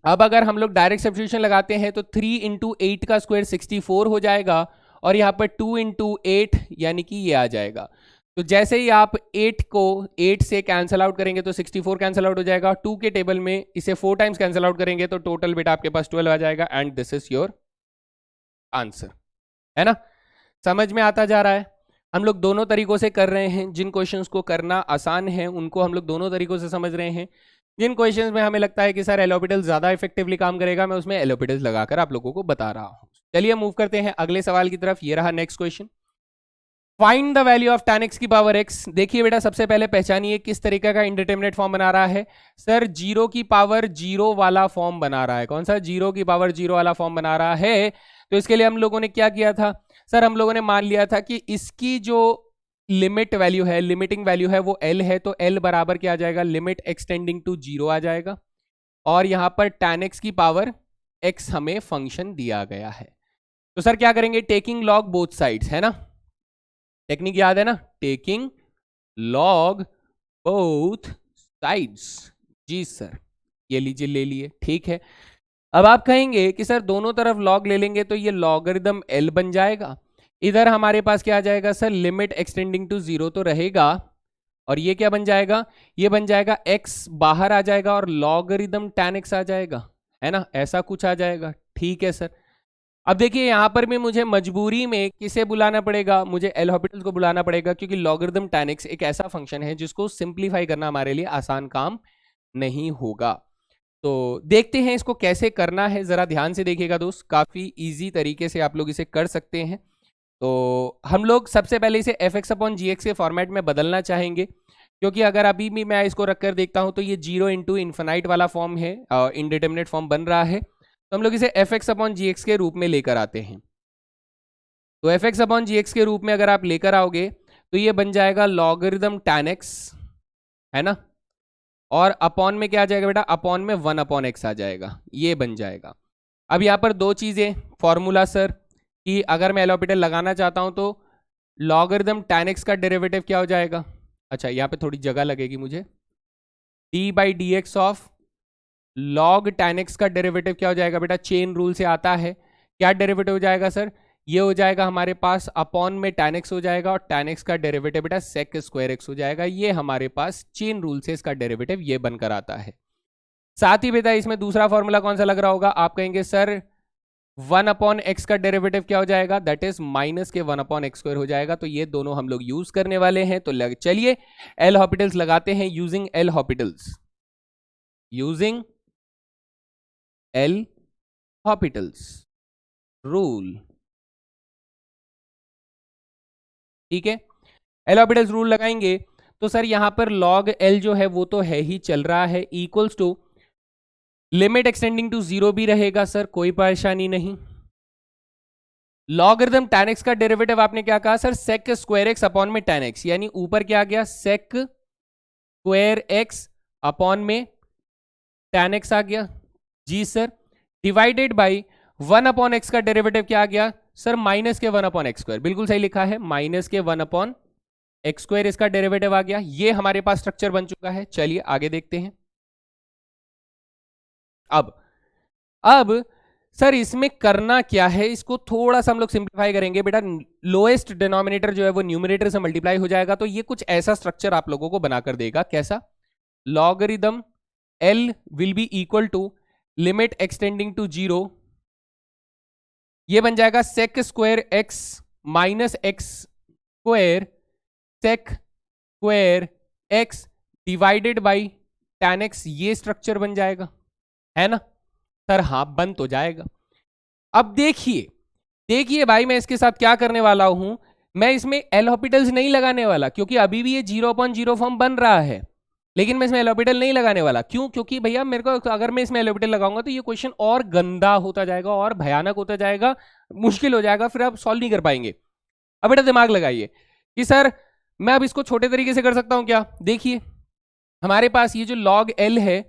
अब अगर हम लोग डायरेक्ट सब्स्टिट्यूशन लगाते हैं तो 3 इंटू 8 का स्क्वायर 64 हो जाएगा और यहाँ पर 2 इंटू 8 यानी कि ये आ जाएगा। तो जैसे ही आप 8 को 8 से कैंसल आउट करेंगे तो 64 कैंसल आउट हो जाएगा, 2 के टेबल में इसे 4 टाइम्स कैंसल आउट करेंगे तो टोटल बेटा आपके पास 12 आ जाएगा and this is your answer, है ना। समझ में आता जा रहा है। हम लोग दोनों तरीकों से कर रहे हैं, जिन क्वेश्चंस को करना आसान है उनको हम लोग दोनों तरीकों से समझ रहे हैं। जिन क्वेश्चंस में हमें लगता है कि सर एल हॉपिटल ज्यादा इफेक्टिवली काम करेगा, मैं उसमें एल हॉपिटल लगाकर आप लोगों को बता रहा हूं। चलिए मूव करते हैं अगले सवाल की तरफ। ये रहा next question, find the value of tan x की पावर x। देखिए बेटा सबसे पहले पहचानिए किस तरीके का इंडिटरमिनेट फॉर्म बना रहा है। सर 0 की पावर 0 वाला फॉर्म बना रहा है। कौन सा? 0 की पावर 0 वाला फॉर्म बना रहा है। तो इसके लिए हम लोगों ने क्या किया था सर, हम लोगों ने मान लिया था कि इसकी जो लिमिट वैल्यू है, लिमिटिंग वैल्यू है वो l है, तो l बराबर क्या आ जाएगा, लिमिट एक्सटेंडिंग टू 0 आ जाएगा। और यहां पर tan x की पावर x हमें फंक्शन दिया गया है। तो सर क्या करेंगे, टेकिंग लॉग बोथ साइड्स, है ना, टेक्निक याद है ना, टेकिंग लॉग बोथ साइड्स। जी सर, ये लीजिए, ले लिए, ठीक है। अब आप कहेंगे कि सर दोनों तरफ लॉग ले लेंगे तो ये लॉगरिदम l बन जाएगा। इधर हमारे पास क्या आ जाएगा सर, लिमिट एक्सटेंडिंग टू 0 तो रहेगा, और ये क्या बन जाएगा, ये बन जाएगा x बाहर आ जाएगा और लॉगरिदम tan x आ जाएगा, है ना, ऐसा कुछ आ जाएगा। ठीक है सर, अब देखिए यहां पर भी मुझे मजबूरी में किसे बुलाना पड़ेगा, मुझे एल हॉपिटल को बुलाना पड़ेगा, क्योंकि लॉगरिदम tan x एक ऐसा फंक्शन है जिसको सिंप्लीफाई करना हमारे लिए आसान काम नहीं होगा। तो देखते हैं इसको कैसे करना है, जरा ध्यान से देखिएगा दोस्त, काफी इजी तरीके से आप लोग इसे कर सकते हैं। तो हम लोग सबसे पहले इसे एफ एक्स अपॉन जी एक्स के फॉर्मेट में बदलना चाहेंगे, क्योंकि अगर अभी भी मैं इसको रखकर देखता हूं तो ये 0 इंटू इन्फिनाइट वाला फॉर्म है, इनडिटरमिनेट फॉर्म बन रहा है। तो हम लोग इसे एफ एक्स अपॉन जी एक्स के रूप में लेकर आते हैं। तो एफ एक्स अपॉन जी एक्स के रूप में अगर आप लेकर आओगे तो ये बन जाएगा लॉगरिदम tan x, है ना, और अपॉन में क्या आ जाएगा बेटा, अपॉन में 1 अपॉन एक्स आ जाएगा, ये बन जाएगा। अब यहाँ पर दो चीजें, फॉर्मूला सर कि अगर मैं एल हॉपिटल लगाना चाहता हूं तो लॉगरिदम tan x का डेरिवेटिव क्या हो जाएगा, अच्छा यहाँ पे थोड़ी जगह लगेगी मुझे, D by D x of log tan x का डेरिवेटिव क्या हो जाएगा बेटा, चेन रूल से आता है, क्या डेरिवेटिव हो जाएगा सर, ये हो जाएगा हमारे पास अपॉन में tan x हो जाएगा और tan x का डेरिवेटिव बेटा sec स्क्वायर x हो जाएगा। ये हमारे पास चेन रूल से इसका डेरिवेटिव ये बनकर आता है। साथ ही बेटा इसमें दूसरा फॉर्मूला कौन सा लग रहा होगा, आप कहेंगे सर 1 अपॉन एक्स का डेरिवेटिव क्या हो जाएगा, दैट इज माइनस के 1 अपॉन एक्स स्क्वायर हो जाएगा। तो ये दोनों हम लोग यूज करने वाले हैं। तो चलिए एल हॉपिटल्स लगाते हैं using L Hopital's, using L Hopital's rule, ठीक है। एल हॉपिटल्स रूल लगाएंगे तो सर यहां पर लॉग एल जो है वो तो है ही चल रहा है, equals to limit extending to 0 भी रहेगा सर, कोई परेशानी नहीं। लॉगरिदम tan x का डेरिवेटिव आपने क्या कहा sir, sec square x upon में tan x, यानी ऊपर क्या आ गया sec स्क्वायर x अपॉन में tan x आ गया, जी sir, divided by 1 upon x का डेरिवेटिव क्या आ गया सर, माइनस के 1 अपॉन एक्स स्क्वायर, बिल्कुल सही लिखा है, माइनस के 1 अपॉन एक्स स्क्वायर इसका डेरिवेटिव आ गया। ये हमारे पास स्ट्रक्चर बन चुका है। चलिए आगे देखते हैं। अब सर इसमें करना क्या है, इसको थोड़ा सा हम लोग सिंप्लीफाई करेंगे बेटा। लोएस्ट डिनोमिनेटर जो है वो न्यूमरेटर से मल्टीप्लाई हो जाएगा, तो ये कुछ ऐसा स्ट्रक्चर आप लोगों को बनाकर देगा। कैसा, logarithm L will be equal to limit extending to 0, ये बन जाएगा sec square x minus x square sec square x divided by tan x, ये स्ट्रक्चर बन जाएगा, है ना सर, हाँ बन तो जाएगा। अब देखिए भाई, मैं इसके साथ क्या करने वाला हूं, मैं इसमें एल हॉपिटल्स नहीं लगाने वाला, क्योंकि अभी भी ये 0/0 फॉर्म बन रहा है, लेकिन मैं इसमें एल हॉपिटल नहीं लगाने वाला। क्यों, क्योंकि भैया मेरे को अगर मैं इसमें एल हॉपिटल लगाऊंगा तो ये क्वेश्चन और गंदा होता जाएगा और भयानक होता जाएगा, मुश्किल हो जाएगा, फिर आप सॉल्व नहीं कर पाएंगे। अब बेटा दिमाग लगाइए कि सर मैं अब इसको छोटे तरीके से कर सकता हूं क्या। देखिए हमारे पास ये जो लॉग एल है,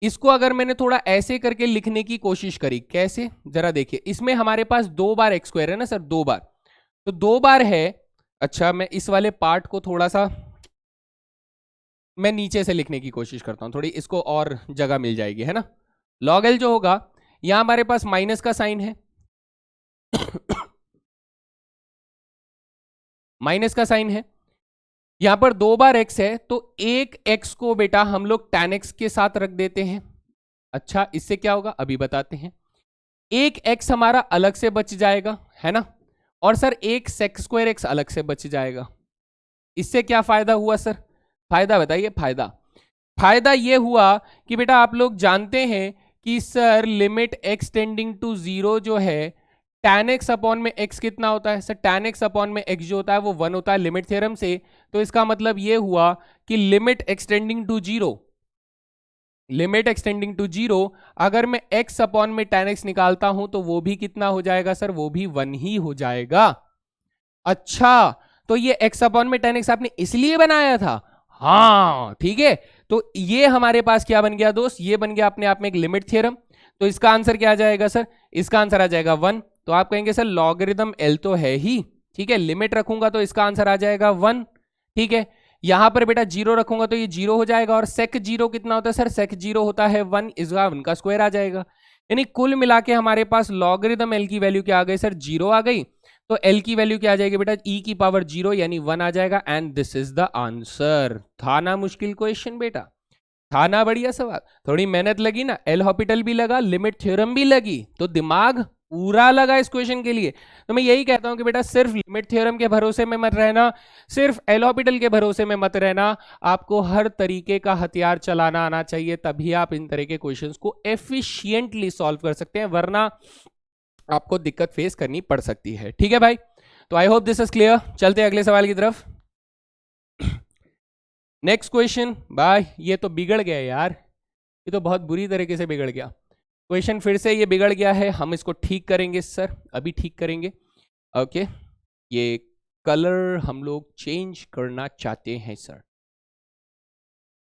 इसको अगर मैंने थोड़ा ऐसे करके लिखने की कोशिश करी, कैसे जरा देखिए, इसमें हमारे पास 2 बार एक्स स्क्वायर है ना सर, 2 बार, तो 2 बार है। अच्छा मैं इस वाले पार्ट को थोड़ा सा मैं नीचे से लिखने की कोशिश करता हूं, थोड़ी इसको और जगह मिल जाएगी, है ना। लॉग एल जो होगा, यहां हमारे पास माइनस का साइन है माइनस का साइन है, यहां पर 2 बार x है, तो एक x को बेटा हम लोग tan x के साथ रख देते हैं। अच्छा इससे क्या होगा अभी बताते हैं, एक x हमारा अलग से बच जाएगा, है ना, और सर एक sec स्क्वायर x अलग से बच जाएगा। इससे क्या फायदा हुआ सर, फायदा बताइए। फायदा ये हुआ कि बेटा आप लोग जानते हैं कि sir limit x tending to 0 जो है, tan x अपॉन में x कितना होता है सर, tan x अपॉन में x जो होता है वो 1 होता है लिमिट थ्योरम से। तो इसका मतलब ये हुआ कि लिमिट एक्सटेंडिंग टू 0 अगर मैं x अपॉन में tan x निकालता हूं तो वो भी कितना हो जाएगा सर, वो भी 1 ही हो जाएगा। अच्छा तो ये x अपॉन में tan x आपने इसलिए बनाया था, हाँ ठीक है। तो ये हमारे पास क्या बन गया दोस्त, ये बन गया अपने आप में एक लिमिट थ्योरम। तो इसका आंसर क्या आ जाएगा सर, इसका आंसर आ जाएगा 1। तो आप कहेंगे सर लॉगरिदम एल तो है ही, ठीक है, लिमिट रखूंगा तो इसका आंसर आ जाएगा 1, ठीक है। यहां पर बेटा 0 रखूंगा तो ये 0 हो जाएगा, और सेक 0 कितना होता है सर, सेक 0 होता है 1, इसका 1 का स्क्वायर आ जाएगा। यानी कुल मिला के हमारे पास लॉगरिदम एल की वैल्यू क्या आ गई सर, 0 आ गई। तो एल की वैल्यू क्या आ जाएगी बेटा, e की पावर 0 यानी 1 आ जाएगा, and this is the answer. था ना मुश्किल क्वेश्चन बेटा, था ना बढ़िया सवाल, थोड़ी मेहनत लगी ना, एल हॉपिटल भी लगा, लिमिट थ्योरम भी लगी, तो दिमाग पूरा लगा इस क्वेश्चन के लिए। तो मैं यही कहता हूं कि बेटा सिर्फ लिमिट थ्योरम के भरोसे में मत रहना, सिर्फ एल हॉपिटल के भरोसे में मत रहना, आपको हर तरीके का हथियार चलाना आना चाहिए, तभी आप इन तरह के क्वेश्चंस को एफिशिएंटली सॉल्व कर सकते हैं, वरना आपको दिक्कत फेस करनी पड़ सकती है। ठीक है भाई, तो I hope this is clear. चलते हैं अगले सवाल की तरफ। Next question. बाय, ये तो बिगड़ गया यार, ये तो बहुत बुरी तरीके से बिगड़ गया क्वेश्चन। फिर से ये बिगड़ गया है, हम इसको ठीक करेंगे सर, अभी ठीक करेंगे। ओके, ये कलर हम लोग चेंज करना चाहते हैं सर।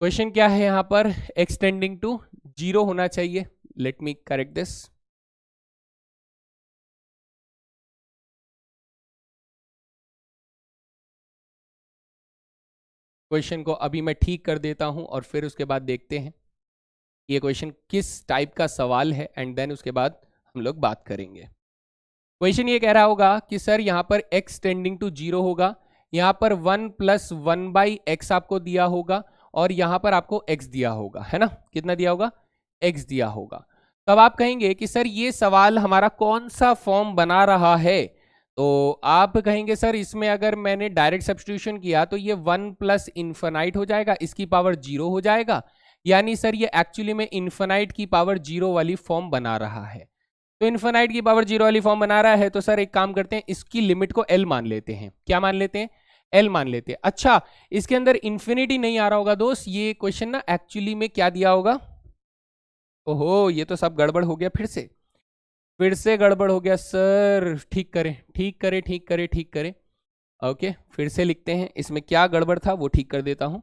क्वेश्चन क्या है यहां पर, एक्सटेंडिंग टू 0 होना चाहिए। Let me correct this. Question को अभी मैं ठीक कर देता हूं और फिर उसके बाद देखते हैं ये क्वेश्चन किस टाइप का सवाल है, एंड देन उसके बाद हम लोग बात करेंगे। क्वेश्चन ये कह रहा होगा कि सर यहाँ पर x टेंडिंग टू 0 होगा, यहाँ पर 1 + 1/x आपको दिया होगा, और यहाँ पर आपको x दिया होगा, है ना। कितना दिया होगा, x दिया होगा। तब आप कहेंगे कि सर ये सवाल हमारा कौन सा फॉर्म बना रहा है। तो आप कहेंगे सर इसमें अगर मैंने डायरेक्ट सब्स्टिट्यूशन किया तो ये 1 + इन्फिनाइट हो जाएगा, इसकी पावर 0 हो जाएगा, यानी सर ये एक्चुअली में इन्फिनाइट की पावर 0 वाली फॉर्म बना रहा है। तो इन्फिनाइट की पावर 0 वाली फॉर्म बना रहा है, तो सर एक काम करते हैं, इसकी लिमिट को L मान लेते हैं। क्या मान लेते हैं, L मान लेते हैं। अच्छा, इसके अंदर इन्फिनिटी नहीं आ रहा होगा दोस्त, ये क्वेश्चन ना एक्चुअली में क्या दिया होगा। ओहो, ये तो सब गड़बड़ हो गया, फिर से गड़बड़ हो गया सर। ठीक करें ठीक करें ठीक करें ठीक करें। ओके, फिर से लिखते हैं, इसमें क्या गड़बड़ था वो ठीक कर देता हूं।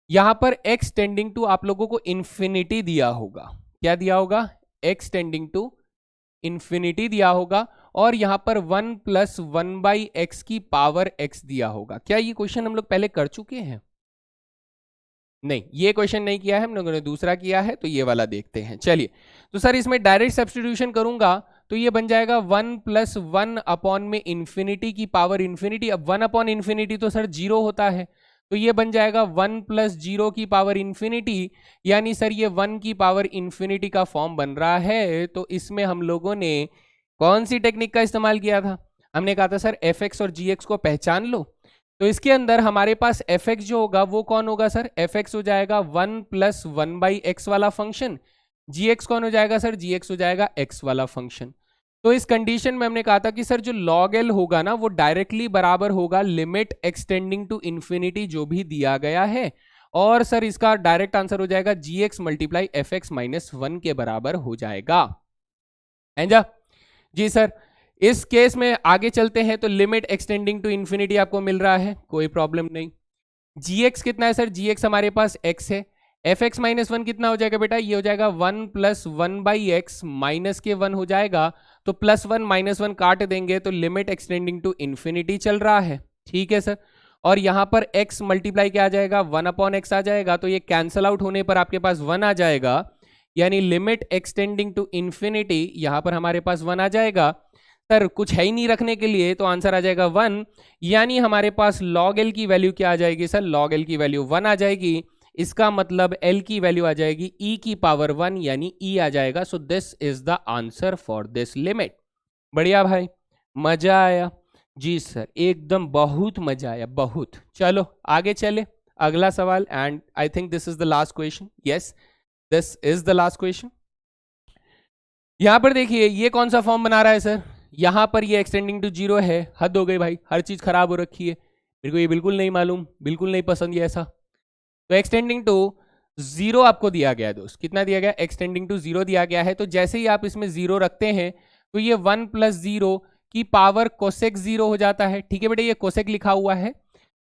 यहां पर x टेंडिंग टू आप लोगों को इन्फिनिटी दिया होगा। क्या दिया होगा, x टेंडिंग टू इन्फिनिटी दिया होगा, और यहां पर 1 + 1/x की पावर x दिया होगा। क्या ये क्वेश्चन हम लोग पहले कर चुके हैं, नहीं ये क्वेश्चन नहीं किया है हम लोगों ने, दूसरा किया है, तो ये वाला देखते हैं। चलिए, तो सर इसमें डायरेक्ट सब्स्टिट्यूशन करूंगा तो ये बन जाएगा 1 + 1 अपॉन में इन्फिनिटी की पावर इन्फिनिटी। अब 1 अपॉन इन्फिनिटी तो सर 0 होता है, तो ये बन जाएगा 1 + 0 की पावर इन्फिनिटी, यानी सर ये 1 की पावर इन्फिनिटी का फॉर्म बन रहा है। तो इसमें हम लोगों ने कौन सी टेक्निक का इस्तेमाल किया था, हमने कहा था सर fx और gx को पहचान लो। तो इसके अंदर हमारे पास fx जो होगा वो कौन होगा सर, fx हो जाएगा 1 + 1/x वाला फंक्शन, gx कौन हो जाएगा सर, gx हो जाएगा x वाला फंक्शन। तो इस कंडीशन में हमने कहा था कि सर जो log L होगा ना वो डायरेक्टली बराबर होगा लिमिट एक्सटेंडिंग टू इन्फिनिटी जो भी दिया गया है, और सर इसका डायरेक्ट आंसर हो जाएगा gx × fx - 1 के बराबर हो जाएगा। एंजा जी सर, इस केस में आगे चलते हैं तो लिमिट एक्सटेंडिंग टू इन्फिनिटी आपको मिल रहा है, कोई प्रॉब्लम नहीं। gx कितना है सर, gx हमारे पास x है, fx - 1 कितना हो जाएगा बेटा, ये हो जाएगा 1 + 1/x माइनस के 1 हो जाएगा, तो +1 - 1 काट देंगे तो लिमिट एक्सटेंडिंग टू इन्फिनिटी चल रहा है। ठीक है सर, और यहाँ पर x मल्टीप्लाई क्या आ जाएगा, 1/x आ जाएगा, तो ये कैंसल आउट होने पर आपके पास 1 आ जाएगा, यानी लिमिट एक्सटेंडिंग टू इन्फिनिटी यहाँ पर हमारे पास 1 आ जाएगा। सर कुछ है ही नहीं रखने के लिए, तो आंसर आ जाएगा 1, यानी हमारे पास log L की वैल्यू क्या आ जाएगी सर, log L की वैल्यू 1 आ जाएगी। इसका मतलब L की वैल्यू आ जाएगी e की पावर 1, यानी e आ जाएगा। So this is the answer for this limit. बढ़िया भाई, मजा आया जी सर, एकदम बहुत मजा आया, बहुत। चलो आगे चले, अगला सवाल, and I think this is the last question. Yes, this is the last question. यहां पर देखिए ये कौन सा फॉर्म बना रहा है सर, यहां पर ये एक्सटेंडिंग टू 0 है। हद हो गई भाई, हर चीज खराब हो रखी है, मेरे को ये बिल्कुल नहीं मालूम, बिल्कुल नहीं पसंद ये ऐसा। तो एक्सटेंडिंग टू 0 आपको दिया गया है दोस्त, कितना दिया गया, एक्सटेंडिंग टू 0 दिया गया है। तो जैसे ही आप इसमें 0 रखते हैं तो ये 1 + 0 की पावर कोसेक 0 हो जाता है। ठीक है बेटा, ये कोसेक लिखा हुआ है,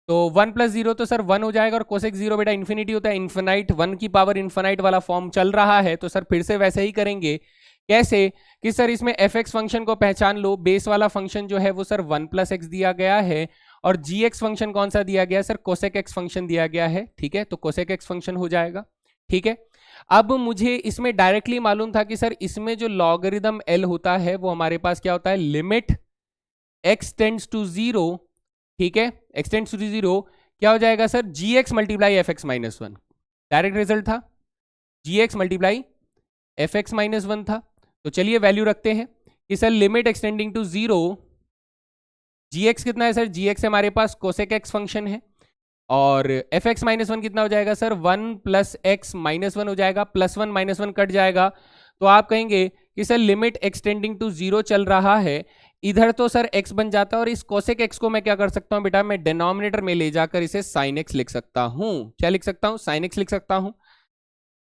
तो 1 + 0 तो सर 1 हो जाएगा, और कोसेक 0 बेटा इन्फिनिटी होता है, इन्फिनाइट 1 की पावर इन्फिनाइट वाला फॉर्म चल रहा है। तो सर फिर से वैसे ही करेंगे, कैसे कि सर इसमें fx फंक्शन को पहचान लो, बेस वाला फंक्शन जो है वो सर 1 + x दिया गया है, और gx फंक्शन कौन सा दिया गया है सर, कोसेक x फंक्शन दिया गया है। ठीक है, तो कोसेक x फंक्शन हो जाएगा। ठीक है, अब मुझे इसमें डायरेक्टली मालूम था कि सर इसमें जो लॉगरिदम L होता है वो हमारे पास क्या होता है, लिमिट x टेंड्स टू 0। ठीक है, x टेंड्स टू 0 क्या हो जाएगा sir, gx × fx - 1। Direct result था, gx × fx - 1 था। तो चलिए वैल्यू रखते हैं कि sir limit extending to 0, gx कितना है सर, gx हमारे पास कोसेक x फंक्शन है, और fx - 1 कितना हो जाएगा सर, 1 + x - 1 हो जाएगा, +1 - 1 कट जाएगा। तो आप कहेंगे कि सर लिमिट एक्सटेंडिंग टू 0 चल रहा है, इधर तो सर x बन जाता है और इस कोसेक x को मैं क्या कर सकता हूं बेटा, मैं डिनोमिनेटर में ले जाकर इसे साइन x लिख सकता हूं। क्या लिख सकता हूं? साइन x लिख सकता हूं।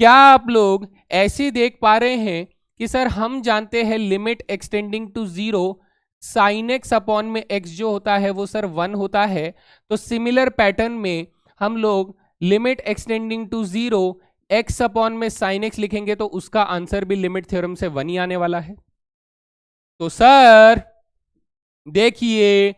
क्या आप लोग ऐसे देख पा रहे हैं कि सर हम जानते हैं limit extending to 0 sine x upon में x जो होता है वो सर 1 होता है। तो सिमिलर पैटर्न में हम लोग limit extending to 0 x upon में साइन x लिखेंगे तो उसका आंसर भी लिमिट थ्योरम से 1 ही आने वाला है। तो सर देखिए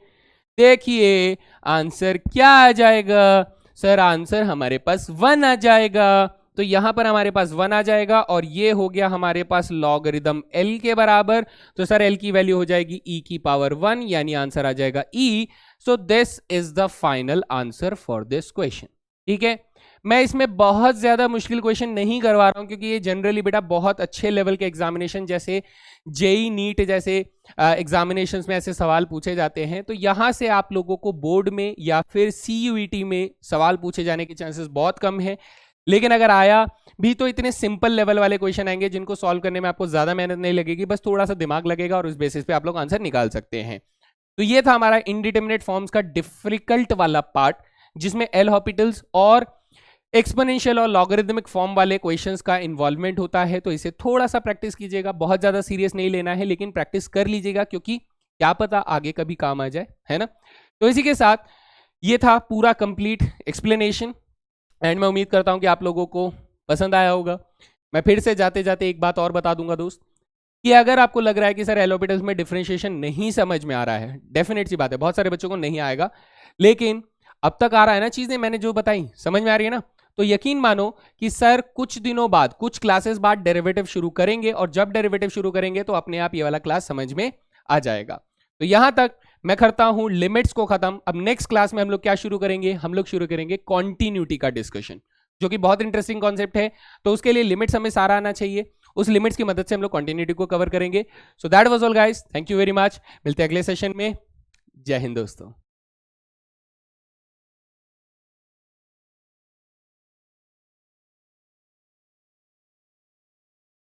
देखिए आंसर क्या आ जाएगा? सर आंसर हमारे पास 1 आ जाएगा। तो यहां पर हमारे पास 1 आ जाएगा और ये हो गया हमारे पास लॉगरिदम l के बराबर। तो सर l की वैल्यू हो जाएगी e की पावर 1, यानी आंसर आ जाएगा e। So this is the final answer for this question. ठीक है, मैं इसमें बहुत ज्यादा मुश्किल क्वेश्चन नहीं करवा रहा हूं क्योंकि ये जनरली बेटा बहुत अच्छे लेवल के एग्जामिनेशन जैसे जेई नीट जैसे एग्जामिनेशंस में ऐसे सवाल पूछे जाते हैं। तो यहां से आप लोगों को बोर्ड में या फिर सीयूईटी में सवाल पूछे जाने के चांसेस बहुत कम है। लेकिन अगर आया भी तो इतने सिंपल लेवल वाले क्वेश्चन आएंगे जिनको सॉल्व करने में आपको ज्यादा मेहनत नहीं लगेगी, बस थोड़ा सा दिमाग लगेगा और उस बेसिस पे आप लोग आंसर निकाल सकते हैं। तो ये था हमारा इनडिटरमिनेट फॉर्म्स का डिफिकल्ट वाला पार्ट, जिसमें एल हॉपिटल्स और एक्सपोनेंशियल और लॉगरिदमिक फॉर्म वाले क्वेश्चंस का इन्वॉल्वमेंट होता है। तो इसे थोड़ा सा प्रैक्टिस कीजिएगा, बहुत ज्यादा सीरियस नहीं लेना है, लेकिन प्रैक्टिस कर लीजिएगा क्योंकि क्या पता आगे कभी काम आ जाए, है ना। तो इसी के साथ ये था पूरा कंप्लीट एक्सप्लेनेशन एंड मैं उम्मीद करता हूं कि आप लोगों को पसंद आया होगा। मैं फिर से जाते जाते एक बात और बता दूंगा दोस्त, कि अगर आपको लग रहा है कि सर एल हॉपिटल्स में डिफरेंशिएशन नहीं समझ में आ रहा है, डेफिनेट सी बात है बहुत सारे बच्चों को नहीं आएगा, लेकिन अब तक आ रहा है ना, चीजें मैंने जो बताई समझ में आ रही है ना, तो यकीन मानो कि सर कुछ दिनों बाद, कुछ क्लासेस बाद डेरिवेटिव शुरू करेंगे और जब डेरिवेटिव शुरू करेंगे तो अपने आप ये वाला क्लास समझ में आ जाएगा। तो यहां तक मैं करता हूं लिमिट्स को खत्म। अब नेक्स्ट क्लास में हम लोग क्या शुरू करेंगे? हम लोग शुरू करेंगे कॉन्टिन्यूटी का डिस्कशन, जो कि बहुत इंटरेस्टिंग कॉन्सेप्ट है। तो उसके लिए लिमिट्स हमें सारा आना चाहिए, उस लिमिट्स की मदद से हम लोग कॉन्टिन्यूटी को कवर करेंगे। So that was all guys, thank you very much. मिलते हैं अगले सेशन में। जय हिंद दोस्तों।